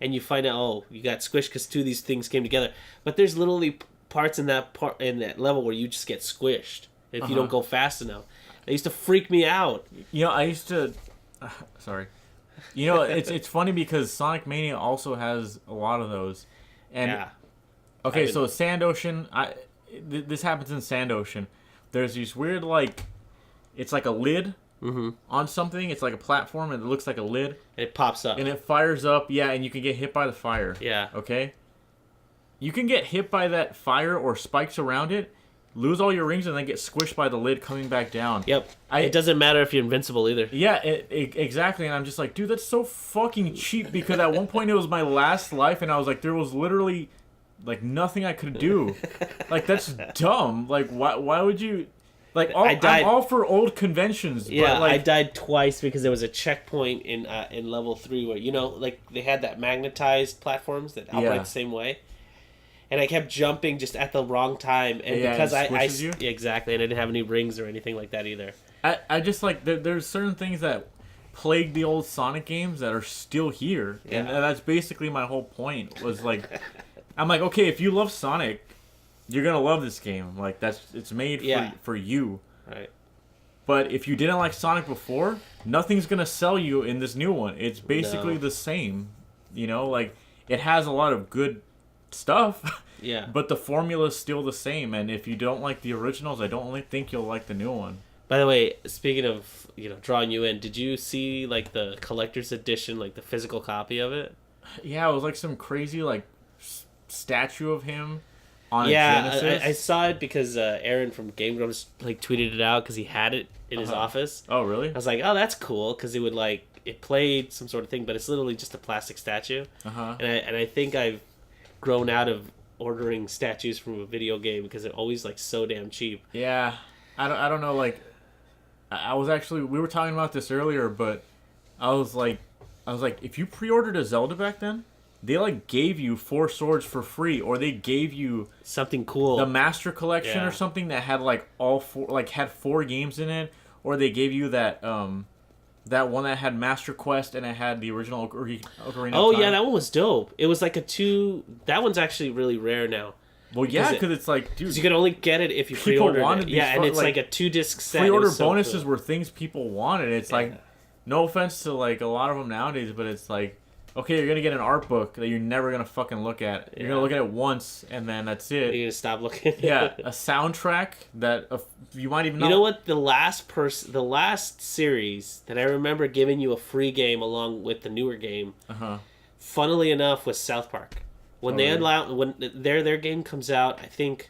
And you find out, oh, you got squished because two of these things came together. But there's literally parts in that level where you just get squished if you don't go fast enough. They used to freak me out. You know, I used to... sorry. You know, it's funny because Sonic Mania also has a lot of those. And, yeah. Okay, so Sand Ocean... this happens in Sand Ocean. There's these weird, like... It's like a lid on something. It's like a platform, and it looks like a lid. And it pops up. And it fires up, yeah, and you can get hit by the fire. Yeah. Okay? You can get hit by that fire or spikes around it, lose all your rings, and then get squished by the lid coming back down. Yep. It doesn't matter if you're invincible either. Yeah, exactly. And I'm just like, dude, that's so fucking cheap, because at one point it was my last life, and I was like, there was literally, like, nothing I could do. Like, that's dumb. Like, why would you... Like, I'm all for old conventions. Yeah, but like, I died twice because there was a checkpoint in level 3 where, you know, like, they had that magnetized platforms that operate the same way. And I kept jumping just at the wrong time. And because you? Yeah, exactly, and I didn't have any rings or anything like that either. I just, like, there's certain things that plagued the old Sonic games that are still here. Yeah. And that's basically my whole point, was, like, I'm like, okay, if you love Sonic... You're gonna love this game. Like, it's made for you. Right. But if you didn't like Sonic before, nothing's gonna sell you in this new one. It's basically the same. You know, like, it has a lot of good stuff. Yeah. But the formula's still the same. And if you don't like the originals, I don't think you'll like the new one. By the way, speaking of, you know, drawing you in, did you see, like, the collector's edition, like the physical copy of it? Yeah, it was like some crazy, like, statue of him. I saw it because Aaron from Game Grumps like tweeted it out because he had it in his office. Oh, really? I was like, oh, that's cool, because it would, like, it played some sort of thing, but it's literally just a plastic statue. And I think I've grown out of ordering statues from a video game because they're always, like, so damn cheap. Yeah, I don't know. Like, I was actually, we were talking about this earlier, but I was like, if you pre-ordered a Zelda back then, they, like, gave you 4 swords for free, or they gave you something cool, the Master Collection or something that had, like, all 4, like, had 4 games in it, or they gave you that that one that had Master Quest and it had the original Ocarina of Time. Oh yeah, that one was dope. It was like a 2. That one's actually really rare now. Well, yeah, because it's like, dude, you could only get it if you pre-ordered it. Yeah, and it's like a 2-disc set. Pre-order bonuses were things people wanted. It's like, no offense to, like, a lot of them nowadays, but it's like, okay, you're gonna get an art book that you're never gonna fucking look at. You're gonna look at it once, and then that's it. You're gonna stop looking. Yeah, a soundtrack that you might even know. You know what? The last series that I remember giving you a free game along with the newer game, funnily enough, was South Park. When their game comes out, I think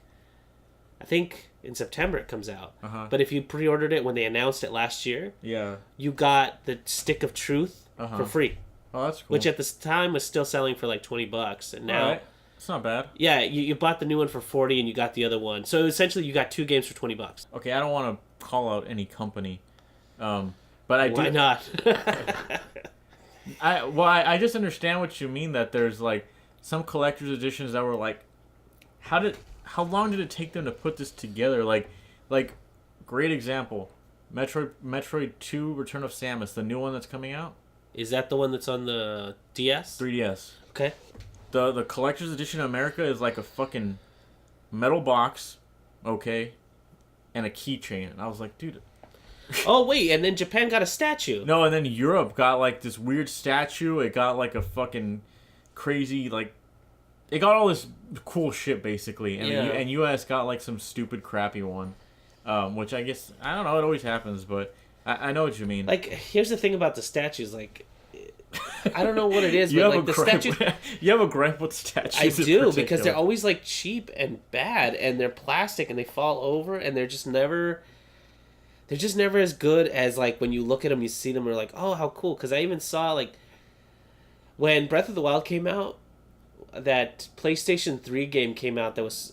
I think in September it comes out. But if you pre-ordered it when they announced it last year, you got the Stick of Truth for free. Oh, that's cool. Which at this time was still selling for like $20, and now it's not bad. Yeah, you bought the new one for $40, and you got the other one. So essentially, you got 2 games for $20. Okay, I don't want to call out any company, but I do. Why not? I just understand what you mean, that there's like some collector's editions that were like, how long did it take them to put this together? Like great example, Metroid 2 Return of Samus, the new one that's coming out. Is that the one that's on the DS? 3DS. Okay. The collector's edition in America is like a fucking metal box, okay, and a keychain. And I was like, dude. Oh wait, and then Japan got a statue. No, and then Europe got like this weird statue. It got like a fucking crazy like. It got all this cool shit basically, and US got like some stupid crappy one, which I guess I don't know. It always happens, but I know what you mean. Like, here's the thing about the statues, like. I don't know what it is, but like the statues. You have a gripe with statues. I do, because they're always like cheap and bad, and they're plastic and they fall over, and they're just never as good as like when you look at them, you see them, and you're like, oh, how cool. Because I even saw like when Breath of the Wild came out, that PlayStation 3 game came out that was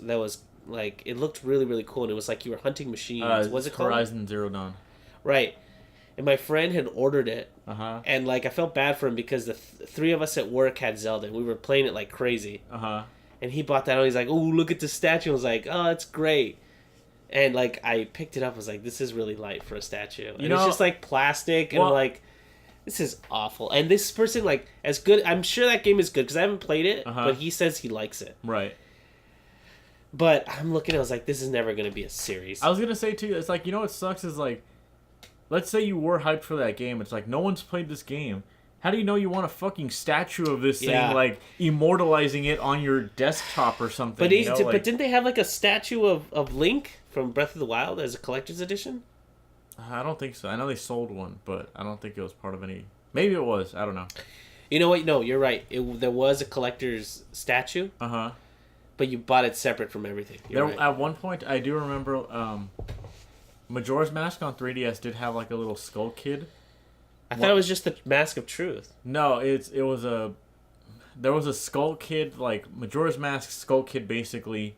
like, it looked really, really cool, and it was like you were hunting machines. What's it called? Horizon Zero Dawn. Right. And my friend had ordered it, and like I felt bad for him because the 3 of us at work had Zelda, and we were playing it like crazy. And he bought that, and he's like, "Oh, look at the statue!" I was like, "Oh, it's great." And like I picked it up, I was like, "This is really light for a statue." And it's just like plastic, and like, this is awful. And this person, like, as good, I'm sure that game is good because I haven't played it, but he says he likes it. Right. But I'm looking, I was like, this is never gonna be a series. I was gonna say too, it's like, you know what sucks is like. Let's say you were hyped for that game. It's like, no one's played this game. How do you know you want a fucking statue of this thing, like, immortalizing it on your desktop or something? But didn't they have, like, a statue of Link from Breath of the Wild as a collector's edition? I don't think so. I know they sold one, but I don't think it was part of any... Maybe it was. I don't know. You know what? No, you're right. There was a collector's statue. But you bought it separate from everything. Right. At one point, I do remember... Majora's Mask on 3DS did have like a little skull kid. I thought it was just the Mask of Truth. No, there was a skull kid, like Majora's Mask skull kid, basically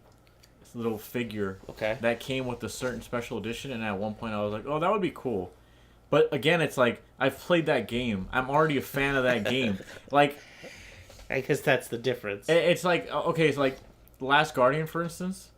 this little figure that came with a certain special edition, and at one point I was like, oh, that would be cool. But again, it's like, I've played that game. I'm already a fan of that game. Like, I guess that's the difference. It's like, okay, it's like The Last Guardian, for instance,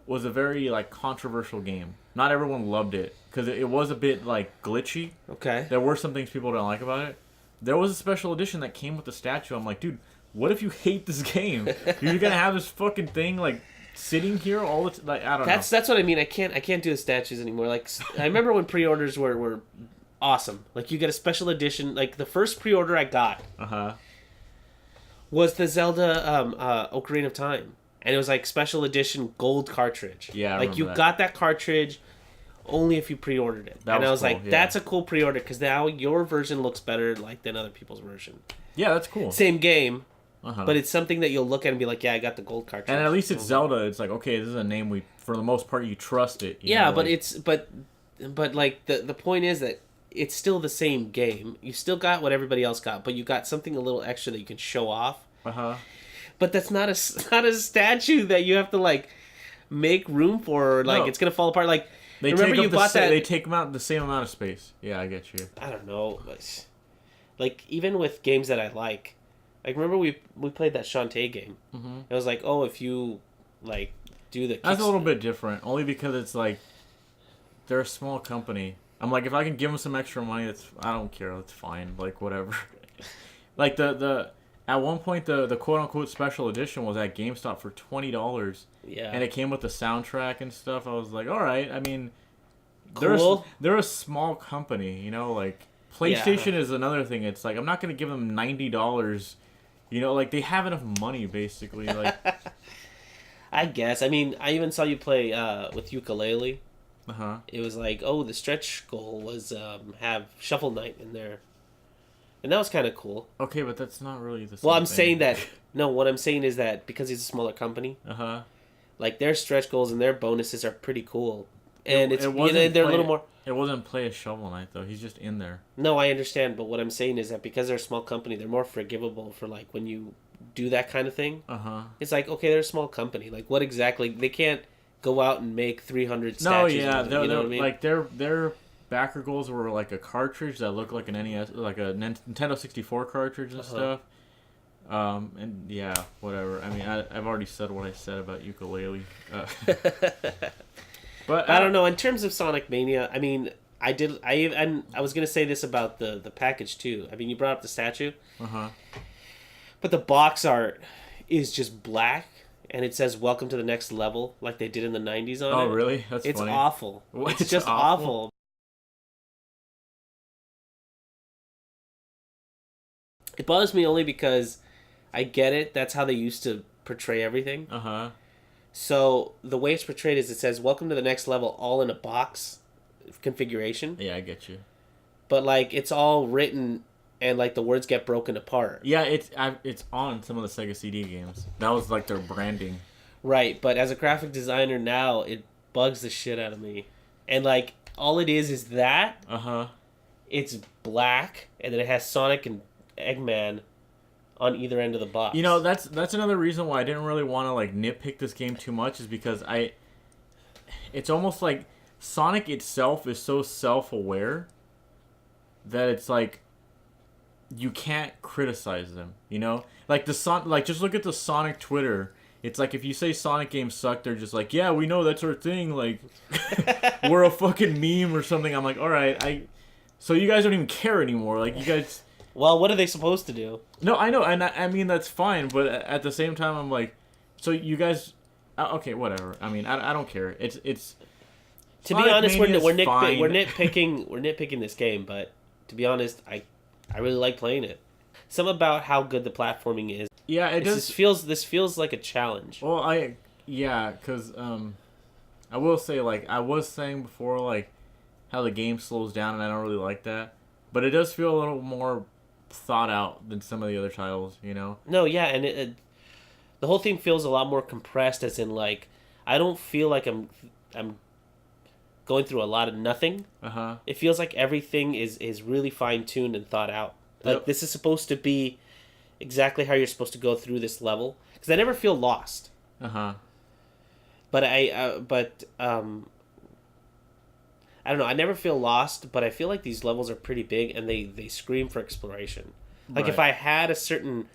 was a very like controversial game. Not everyone loved it because it was a bit like glitchy. Okay. There were some things people didn't like about it. There was a special edition that came with the statue. I'm like, dude, what if you hate this game? You're gonna have this fucking thing like sitting here all the time. Like, I don't know. That's what I mean. I can't do the statues anymore. Like, I remember when pre-orders were awesome. Like, you get a special edition. Like, the first pre-order I got was the Zelda Ocarina of Time. And it was like special edition gold cartridge. Yeah, like you got that cartridge only if you pre-ordered it. And I was cool, like, that's a cool pre-order because now your version looks better like than other people's version. Yeah, that's cool. Same game, but it's something that you'll look at and be like, yeah, I got the gold cartridge. And at least it's Zelda. It's like, okay, this is a name for the most part, you trust it. Yeah, but but like the point is that it's still the same game. You still got what everybody else got, but you got something a little extra that you can show off. But that's not a statue that you have to like make room for. Or, like, it's gonna fall apart. Like, remember you bought that? They take them out the same amount of space. Yeah, I get you. I don't know, but like even with games that I like remember we played that Shantae game. It was like, oh, if you like do the that's a little bit different, only because it's like they're a small company. I'm like, if I can give them some extra money, I don't care. That's fine. Like, whatever. Like the. At one point, the quote-unquote special edition was at GameStop for $20. Yeah. And it came with the soundtrack and stuff. I was like, all right. I mean, cool. they're a small company, you know? Like, PlayStation is another thing. It's like, I'm not going to give them $90. You know, like, they have enough money, basically. Like, I guess. I mean, I even saw you play with ukulele. It was like, oh, the stretch goal was have Shuffle Knight in there. And that was kind of cool. Okay, but that's not really the same Well, I'm thing. saying that... No, what I'm saying is that because he's a smaller company... Like their stretch goals and their bonuses are pretty cool, and they're a little more. It wasn't play a Shovel Knight though. He's just in there. No, I understand, but what I'm saying is that because they're a small company, they're more forgivable for like when you do that kind of thing. It's like, okay, they're a small company. Like what exactly? They can't go out and make 300 statues. No, yeah, you know what I mean? Like their backer goals were like a cartridge that looked like an NES, like a Nintendo 64 cartridge and stuff. And yeah, whatever. I mean, I've already said what I said about ukulele. But I don't know. In terms of Sonic Mania, I mean, I was gonna say this about the package too. I mean, you brought up the statue, but the box art is just black, and it says "Welcome to the next level," like they did in the '90s on it. Oh, really? That's it's funny. Awful. It's just awful. It bothers me only because I get it. That's how they used to portray everything. So the way it's portrayed is it says "Welcome to the next level," all in a box configuration. Yeah, I get you. But like it's all written and like the words get broken apart. Yeah, it's on some of the Sega CD games. That was like their branding. Right, but as a graphic designer now, it bugs the shit out of me. And like all it is that. It's black and then it has Sonic and Eggman on either end of the box. You know, that's another reason why I didn't really want to like nitpick this game too much, is because it's almost like Sonic itself is so self-aware that it's like you can't criticize them, you know? Like just look at the Sonic Twitter. It's like if you say Sonic games suck, they're just like, "Yeah, we know that's our thing, like we're a fucking meme or something." I'm like, "All right, so you guys don't even care anymore. Like you guys." Well, what are they supposed to do? No, I know, and I mean that's fine, but at the same time, I'm like, so you guys, okay, whatever. I mean, I don't care. It's. To be honest, we're nitpicking this game, but to be honest, I really like playing it. Something about how good the platforming is. Yeah, it does. This feels like a challenge. Well, because I will say, like I was saying before, like how the game slows down, and I don't really like that, but it does feel a little more thought out than some of the other titles, you know? No, yeah, and the whole thing feels a lot more compressed, as in like I don't feel like I'm going through a lot of nothing. It feels like everything is really fine-tuned and thought out. Like this is supposed to be exactly how you're supposed to go through this level, because I never feel lost. But I don't know. I never feel lost, but I feel like these levels are pretty big and they scream for exploration. Like if I had a certain,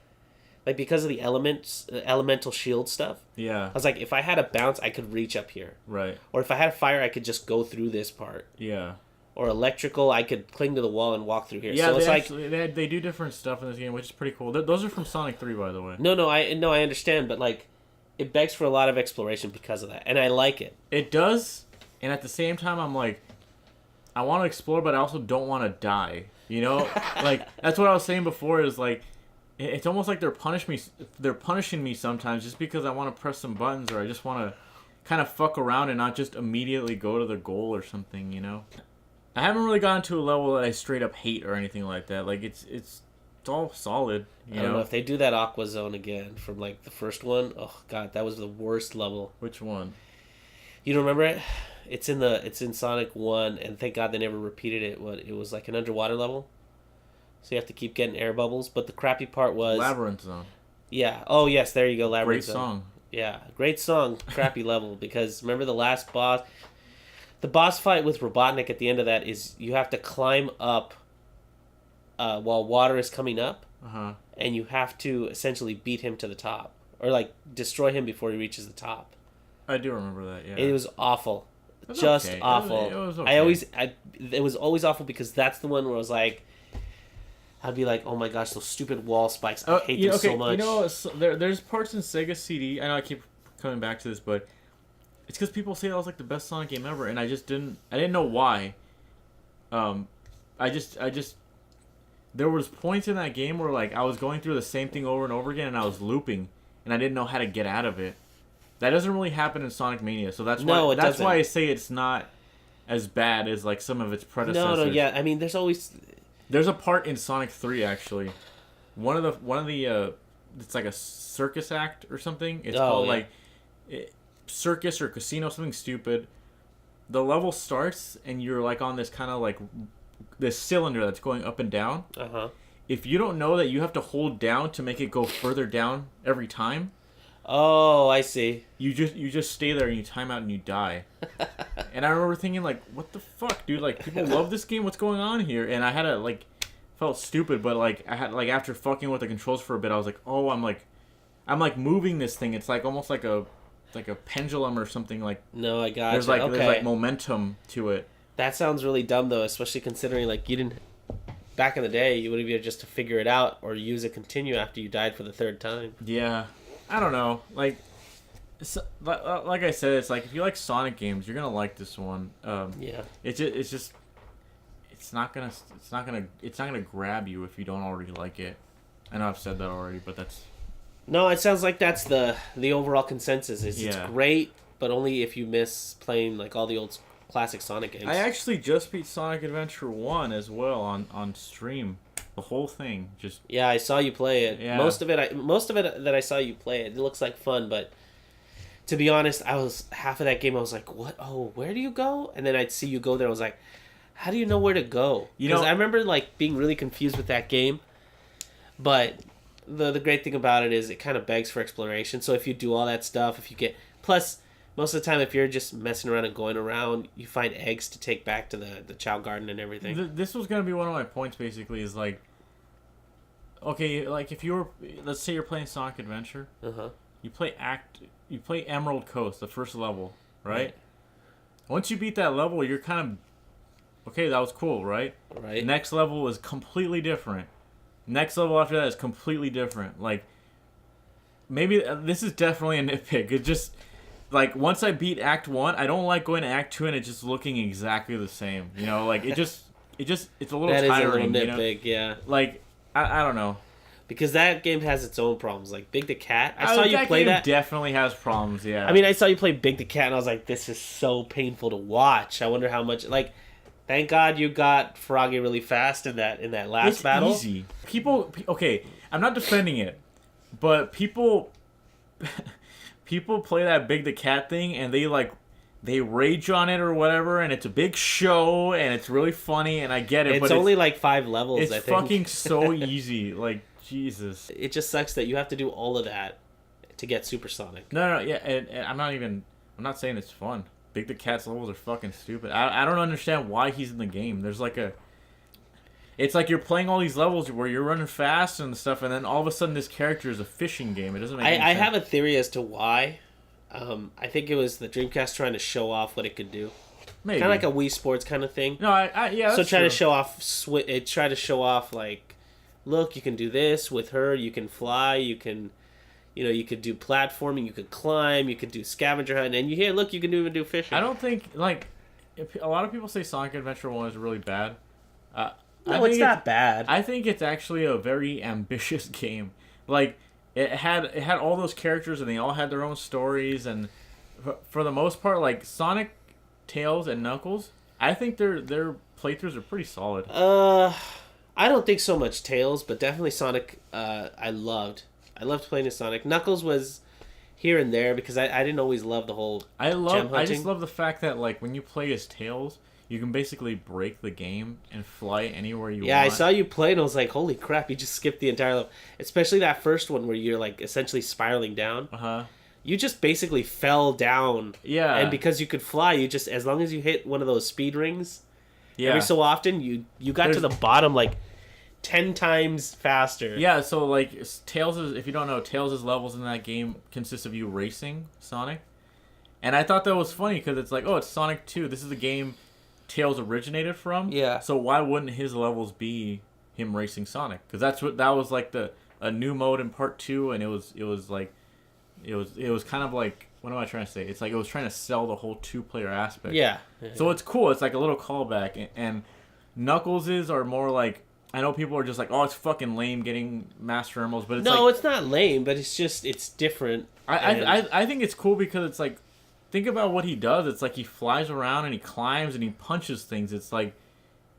like because of the elemental shield stuff. Yeah. I was like, if I had a bounce, I could reach up here. Right. Or if I had a fire, I could just go through this part. Yeah. Or electrical, I could cling to the wall and walk through here. Yeah, so it's they do different stuff in this game, which is pretty cool. Those are from Sonic 3, by the way. No, I understand, but like, it begs for a lot of exploration because of that, and I like it. It does, and at the same time, I'm like, I want to explore, but I also don't want to die. You know, like that's what I was saying before. Is like, it's almost like they're punishing me sometimes just because I want to press some buttons, or I just want to kind of fuck around and not just immediately go to the goal or something. You know, I haven't really gotten to a level that I straight up hate or anything like that. Like it's all solid. I don't know if they do that Aqua Zone again from like the first one. Oh god, that was the worst level. Which one? You don't remember it? It's in Sonic 1, and thank God they never repeated it. It was like an underwater level, so you have to keep getting air bubbles. But the crappy part was Labyrinth Zone. Yeah. Oh yes, there you go. Labyrinth Zone. Great song. Yeah, great song. Crappy level, because remember the last boss, the boss fight with Robotnik at the end of that is you have to climb up while water is coming up, and you have to essentially beat him to the top, or like destroy him before he reaches the top. I do remember that. Yeah. It was awful. Just okay. Awful. It was okay. It was always awful because that's the one where I was like, I'd be like, oh my gosh, those stupid wall spikes. I hate them so much. You know, there's parts in Sega CD. I know I keep coming back to this, but it's because people say that was like the best Sonic game ever, and I didn't know why. I just there was points in that game where like I was going through the same thing over and over again, and I was looping, and I didn't know how to get out of it. That doesn't really happen in Sonic Mania, so that's why I say it's not as bad as like some of its predecessors. No, yeah. I mean, there's a part in Sonic 3 actually. One of the it's like a circus act or something. It's called like circus or casino, something stupid. The level starts and you're like on this kind of like this cylinder that's going up and down. If you don't know that you have to hold down to make it go further down every time. Oh, I see. You just stay there and you time out and you die. And I remember thinking like, what the fuck, dude? Like, people love this game. What's going on here? And I had to like, felt stupid, but like I had like after fucking with the controls for a bit, I was like, oh, I'm like moving this thing. It's like almost like a pendulum or something. Like, no, I got there's you. like Okay. there's like momentum to it. That sounds really dumb though, especially considering like you didn't. Back in the day, you would have either just to figure it out or use it continue after you died for the third time. Yeah, I don't know. Like I said, it's like if you like Sonic games, you're gonna like this one. Yeah. It's not gonna grab you if you don't already like it. I know I've said that already, but that's. No, it sounds like that's the overall consensus. It's great, but only if you miss playing like all the old classic Sonic games. I actually just beat Sonic Adventure 1 as well on stream. The whole thing. Just yeah, I saw you play it. Yeah. Most of it that I saw you play it looks like fun, but to be honest, I was half of that game I was like, "What? Oh, where do you go?" And then I'd see you go there. I was like, "How do you know where to go?" Because I remember like being really confused with that game. But the great thing about it is it kind of begs for exploration. So if you do all that stuff, if you get plus most of the time, if you're just messing around and going around, you find eggs to take back to the Chow Garden and everything. This was going to be one of my points, basically, is like, okay, like if you're, let's say you're playing Sonic Adventure, you play Emerald Coast, the first level, right? Once you beat that level, you're kind of, okay, that was cool, right? Right. Next level is completely different. Next level after that is completely different. Like, maybe, this is definitely a nitpick. It just... Like, once I beat Act 1, I don't like going to Act 2 and it just looking exactly the same. You know, like, it's a little tiring. That is a little nitpick, you know? yeah. Like, I don't know. Because that game has its own problems. Like, Big the Cat, I saw you play that. That game definitely has problems, yeah. I mean, I saw you play Big the Cat and I was like, this is so painful to watch. I wonder how much, like, thank God you got Froggy really fast in that last battle. It's easy. People, okay, I'm not defending it, but people... People play that Big the Cat thing and they rage on it or whatever, and it's a big show and it's really funny, and I get it. It's only like 5 levels. It's I think. fucking so easy. Like, Jesus. It just sucks that you have to do all of that to get Supersonic. No, yeah, and I'm not saying it's fun. Big the Cat's levels are fucking stupid. I don't understand why he's in the game. There's like a... It's like you're playing all these levels where you're running fast and stuff, and then all of a sudden this character is a fishing game. It doesn't make any sense. I have a theory as to why. I think it was the Dreamcast trying to show off what it could do. Maybe. Kind of like a Wii Sports kind of thing. No, yeah, that's so try true. to show off. It tried to show off like, look, you can do this with her. You can fly. You can, you could do platforming. You could climb. You could do scavenger hunt. And look, you can even do fishing. I don't think like a lot of people say Sonic Adventure 1 is really bad. No, it's not bad. I think it's actually a very ambitious game. Like, it had all those characters, and they all had their own stories, and for the most part, like Sonic, Tails, and Knuckles, I think their playthroughs are pretty solid. I don't think so much Tails, but definitely Sonic. I loved playing as Sonic. Knuckles was here and there because I didn't always love the whole. I just love the fact that like when you play as Tails, you can basically break the game and fly anywhere you want. Yeah, I saw you play and I was like, holy crap, you just skipped the entire level. Especially that first one where you're like essentially spiraling down. You just basically fell down. Yeah. And because you could fly, you just, as long as you hit one of those speed rings, every so often, you got to the bottom like 10 times faster. Yeah, so like Tails is, if you don't know, Tails' levels in that game consist of you racing Sonic. And I thought that was funny because it's like, oh, it's Sonic 2. This is a game Tails originated from. Yeah. So why wouldn't his levels be him racing Sonic? Because that was like a new mode in part 2, and it was kind of like, what am I trying to say? It's like it was trying to sell the whole 2-player aspect. Yeah. So it's cool. It's like a little callback, and Knuckles' are more like, I know people are just like, oh, it's fucking lame getting Master Emeralds, but it's it's not lame, but it's just it's different. I think it's cool because it's like, think about what he does. It's like he flies around and he climbs and he punches things. It's like,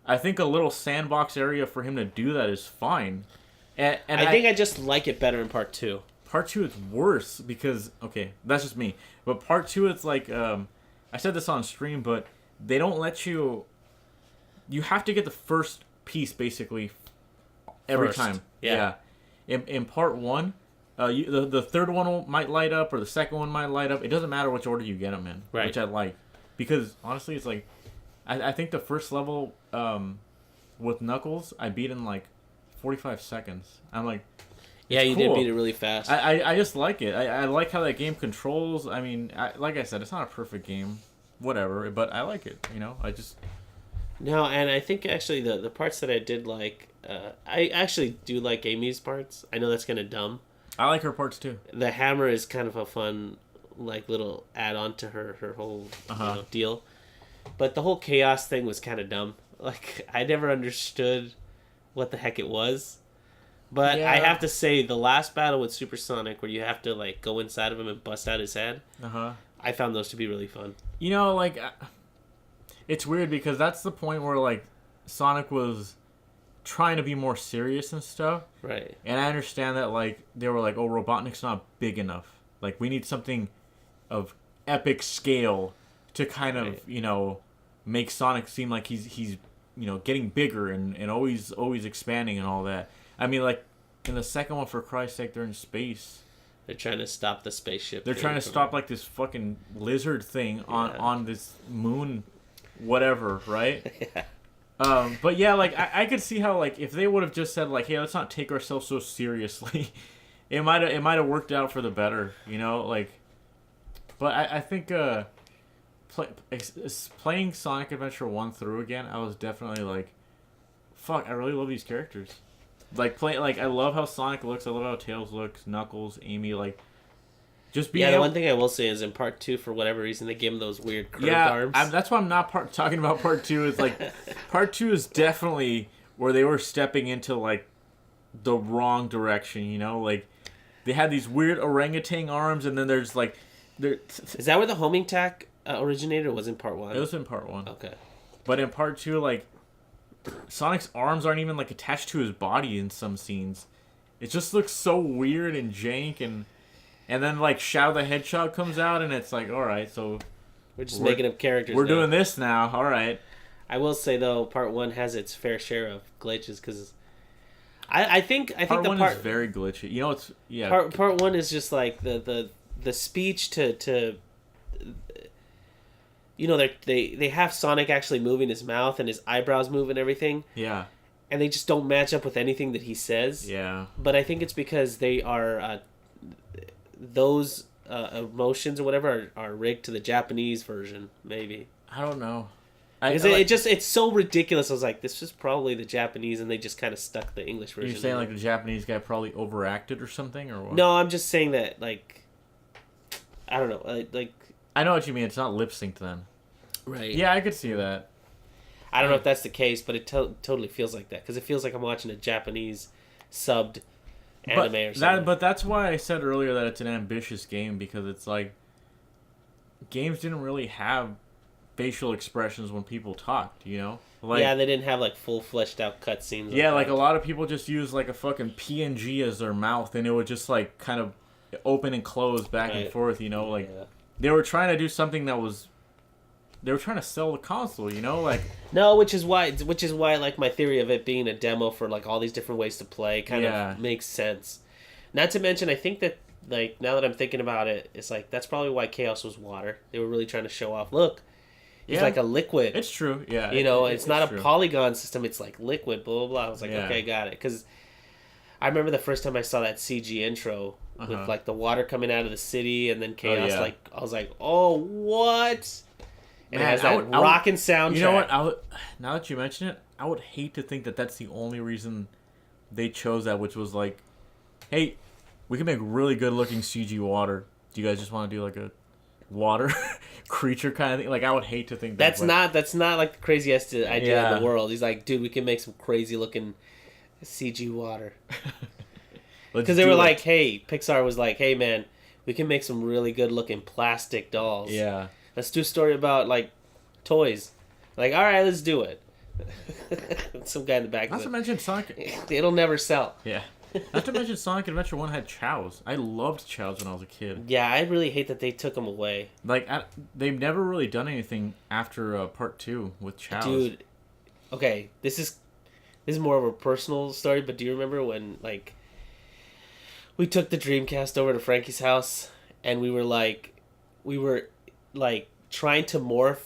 I think a little sandbox area for him to do that is fine. And I think I just like it better in part 2. Part 2 is worse because, okay, that's just me. But part 2, it's like, I said this on stream, but they don't let you. You have to get the first piece basically every time. Yeah. In part 1, the third one might light up or the second one might light up. It doesn't matter which order you get them in, right. which I like, because honestly, it's like, I think the first level with Knuckles I beat in like 45 seconds. I'm like. Yeah, you cool. did beat it really fast. I just like it. I like how that game controls. I mean, like I said, it's not a perfect game, whatever, but I like it. You know, I just... No, and I think actually the parts that I did like, I actually do like Amy's parts. I know that's kind of dumb. I like her parts too. The hammer is kind of a fun, like, little add-on to her whole deal. But the whole chaos thing was kind of dumb. Like, I never understood what the heck it was. But yeah. I have to say, the last battle with Supersonic, where you have to like go inside of him and bust out his head, I found those to be really fun. You know, like, it's weird because that's the point where like Sonic was trying to be more serious and stuff. Right. And I understand that like they were like, oh, Robotnik's not big enough. Like, we need something of epic scale to kind of make Sonic seem like he's getting bigger and always expanding and all that. I mean, like, in the second one, for Christ's sake, they're in space. They're trying to stop the spaceship. They're trying to stop, like, this fucking lizard thing on this moon, whatever, right? Yeah. But, yeah, like, I could see how, like, if they would have just said, like, hey, let's not take ourselves so seriously, it might have worked out for the better, like... But I think playing Sonic Adventure 1 through again, I was definitely like, fuck, I really love these characters. Like, I love how Sonic looks. I love how Tails looks. Knuckles, Amy, like, just being. Yeah, the one thing I will say is in part 2, for whatever reason, they gave him those weird curved arms. That's why I'm not talking about part 2. It's like, part 2 is definitely where they were stepping into like the wrong direction. Like, they had these weird orangutan arms, and then there's like, is that where the homing tack originated? Or was in part 1? It was in part 1. Okay, but in part 2, like, Sonic's arms aren't even like attached to his body in some scenes. It just looks so weird and jank, and then like Shadow the Hedgehog comes out, and it's like, all right, so we're just making up characters. We're doing this now, all right. I will say though, part 1 has its fair share of glitches because I think part 1 is very glitchy. It's Part 1 is just like the speech to. They have Sonic actually moving his mouth and his eyebrows move and everything. Yeah. And they just don't match up with anything that he says. Yeah. But I think it's because they are those emotions or whatever are rigged to the Japanese version, maybe. I don't know. It's so ridiculous. I was like, this is probably the Japanese, and they just kind of stuck the English version. You're saying like the Japanese guy probably overacted or something, or what? No, I'm just saying that, like, I don't know, like. I know what you mean. It's not lip synced then. Right. Yeah, I could see that. I don't know if that's the case, but it totally feels like that because it feels like I'm watching a Japanese subbed anime or something. But that's why I said earlier that it's an ambitious game, because it's like games didn't really have facial expressions when people talked, Like, yeah, they didn't have like full fleshed out cutscenes. Yeah, like a lot of people just use like a fucking PNG as their mouth, and it would just like kind of open and close back and forth, like. Yeah. They were trying to do something that was... They were trying to sell the console, like... No, which is why like my theory of it being a demo for like all these different ways to play kind of makes sense. Not to mention, I think that like now that I'm thinking about it, it's like that's probably why Chaos was water. They were really trying to show off. Look, it's like a liquid. It's true. Yeah. It's not a polygon system. It's like liquid. Blah blah blah. I was like, okay, got it. Because I remember the first time I saw that CG intro. With like the water coming out of the city and then Chaos, like I was like, "Oh, what?" And it has that rockin' soundtrack. You know what? Now that you mention it, I would hate to think that that's the only reason they chose that, which was like, "Hey, we can make really good looking CG water. Do you guys just want to do like a water creature kind of thing?" Like, I would hate to think that's not like the craziest idea in the world. He's like, "Dude, we can make some crazy looking CG water." Because they were like, hey, Pixar was like, hey, man, we can make some really good-looking plastic dolls. Yeah. Let's do a story about, like, toys. Like, all right, let's do it. Some guy in the back. Not to mention Sonic. It'll never sell. Yeah. Not to mention Sonic Adventure 1 had Chows. I loved Chows when I was a kid. Yeah, I really hate that they took them away. Like, they've never really done anything after Part 2 with Chows. Dude, okay, this is more of a personal story, but do you remember when, like, we took the Dreamcast over to Frankie's house, and we were trying to morph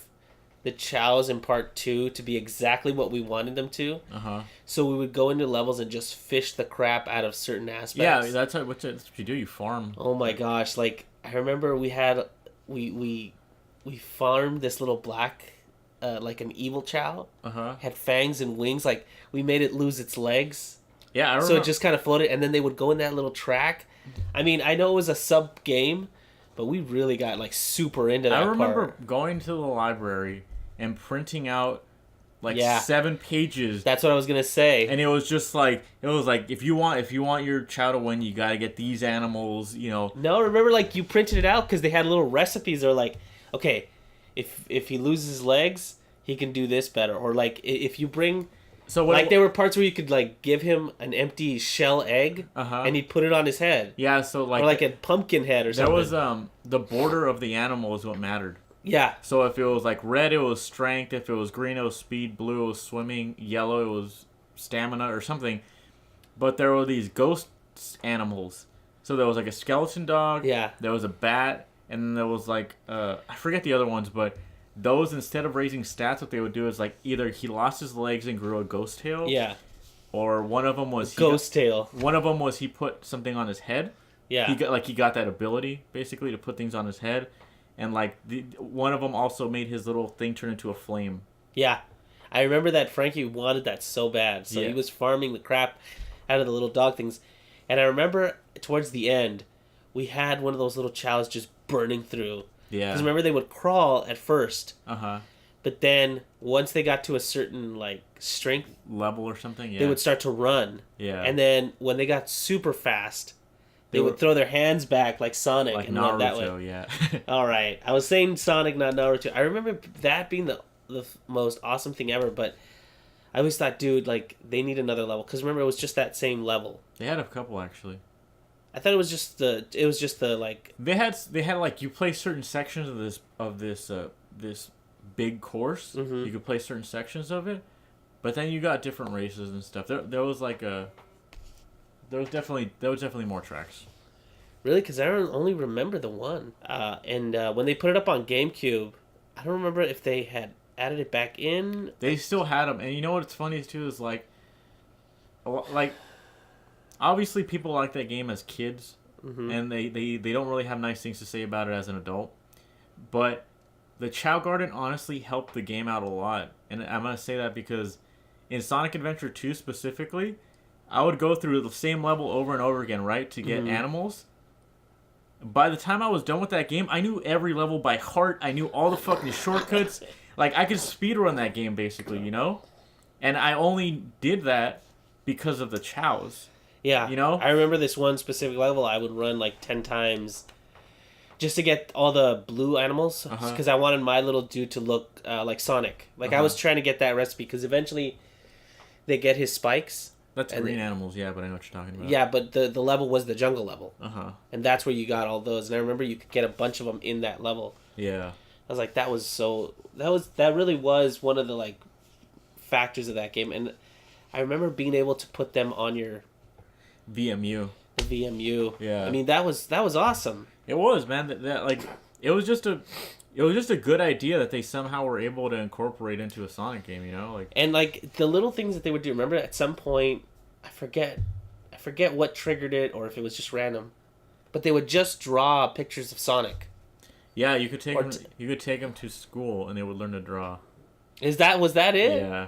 the Chows in Part 2 to be exactly what we wanted them to. Uh-huh. So we would go into levels and just fish the crap out of certain aspects. Yeah, that's what you do. You farm. Oh my gosh, like, I remember we farmed this little black, like an evil Chow. Uh-huh. Had fangs and wings, like, we made it lose its legs. Yeah, I remember. So it just kind of floated, and then they would go in that little track. I mean, I know it was a sub-game, but we really got, like, super into that part. I remember going to the library and printing out, like, 7 pages. That's what I was going to say. And it was just like, if you want your Chow to win, you got to get these animals, you know. No, remember, like, you printed it out because they had little recipes. They're like, okay, if he loses his legs, he can do this better. Or, like, if you bring... So what, like, there were parts where you could, like, give him an empty shell egg, and he'd put it on his head. Yeah, so, like... Or, like, a pumpkin head or something. There was, the border of the animal is what mattered. Yeah. So if it was, like, red, it was strength. If it was green, it was speed. Blue, it was swimming. Yellow, it was stamina or something. But there were these ghost animals. So there was, like, a skeleton dog. Yeah. There was a bat. And then there was, like, I forget the other ones, but... Those, instead of raising stats, what they would do is, like, either he lost his legs and grew a ghost tail. Yeah. Or one of them was... Ghost tail. One of them was he put something on his head. Yeah. He got that ability, basically, to put things on his head. And, like, one of them also made his little thing turn into a flame. Yeah. I remember that Frankie wanted that so bad. So he was farming the crap out of the little dog things. And I remember, towards the end, we had one of those little chows just burning through. Yeah. Because remember, they would crawl at first. Uh-huh. But then, once they got to a certain, like, strength... level or something, yeah. They would start to run. Yeah. And then, when they got super fast, they would throw their hands back like Sonic. Like and Naruto, run that way. Yeah. Alright. I was saying Sonic, not Naruto. I remember that being the most awesome thing ever, but I always thought, dude, like, they need another level. Because remember, it was just that same level. They had a couple, actually. I thought it was just the like they had like you play certain sections of this big course. Mm-hmm. You could play certain sections of it, but then you got different races and stuff. There was definitely more tracks. Really, because I only remember the one. And when they put it up on GameCube, I don't remember if they had added it back in. They still had them, and you know what's funny too is like. Obviously, people like that game as kids, and they don't really have nice things to say about it as an adult. But the Chow Garden honestly helped the game out a lot. And I'm going to say that because in Sonic Adventure 2 specifically, I would go through the same level over and over again, right, to get animals. By the time I was done with that game, I knew every level by heart. I knew all the fucking shortcuts. Like, I could speedrun that game, basically, you know? And I only did that because of the Chows. Yeah, you know? I remember this one specific level I would run like 10 times just to get all the blue animals because I wanted my little dude to look like Sonic. Like I was trying to get that recipe because eventually they get his spikes. That's green animals, yeah, but I know what you're talking about. Yeah, but the level was the jungle level. And that's where you got all those. And I remember you could get a bunch of them in that level. Yeah. I was like, that really was one of the like factors of that game. And I remember being able to put them on your VMU. The VMU. Yeah. I mean, that was awesome. It was, man. That like it was just a good idea that they somehow were able to incorporate into a Sonic game, you know? Like and like the little things that they would do. Remember at some point, I forget what triggered it or if it was just random, but they would just draw pictures of Sonic. Yeah, you could take them to school and they would learn to draw. Was that it? Yeah.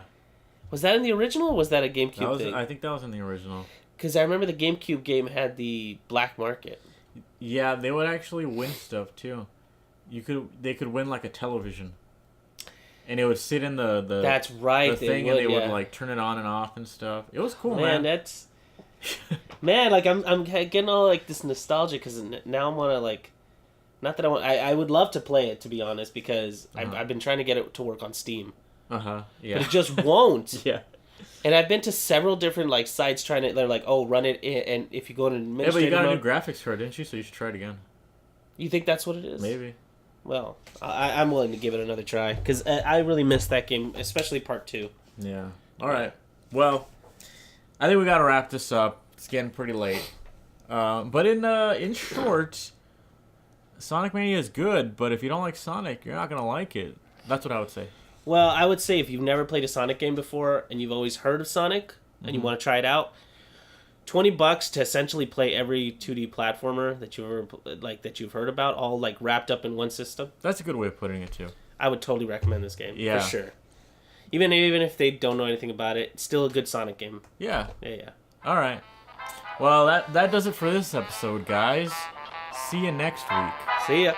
Was that in the original or was that a GameCube thing? I think that was in the original. Because I remember the GameCube game had the black market. Yeah, they would actually win stuff too. They could win like a television, and it would sit in the that's right the thing, and they would like turn it on and off and stuff. It was cool, man. That's man, like I'm getting all like this nostalgia because now I want to like, not that I would love to play it to be honest because I've been trying to get it to work on Steam. Yeah. But it just won't. Yeah. And I've been to several different like sites trying to. They're like, oh, run it in, and if you go to administrative but you got mode, a new graphics card, didn't you? So you should try it again. You think that's what it is? Maybe. Well, I'm willing to give it another try because I really missed that game, especially part 2. Yeah. All right. Well, I think we got to wrap this up. It's getting pretty late. But in short, Sonic Mania is good, but if you don't like Sonic, you're not gonna like it. That's what I would say. Well, I would say if you've never played a Sonic game before and you've always heard of Sonic and you want to try it out, $20 to essentially play every 2D platformer that you've heard about, all like wrapped up in one system. That's a good way of putting it too. I would totally recommend this game for sure. Even if they don't know anything about it, it's still a good Sonic game. Yeah. Yeah. All right. Well, that does it for this episode, guys. See you next week. See ya.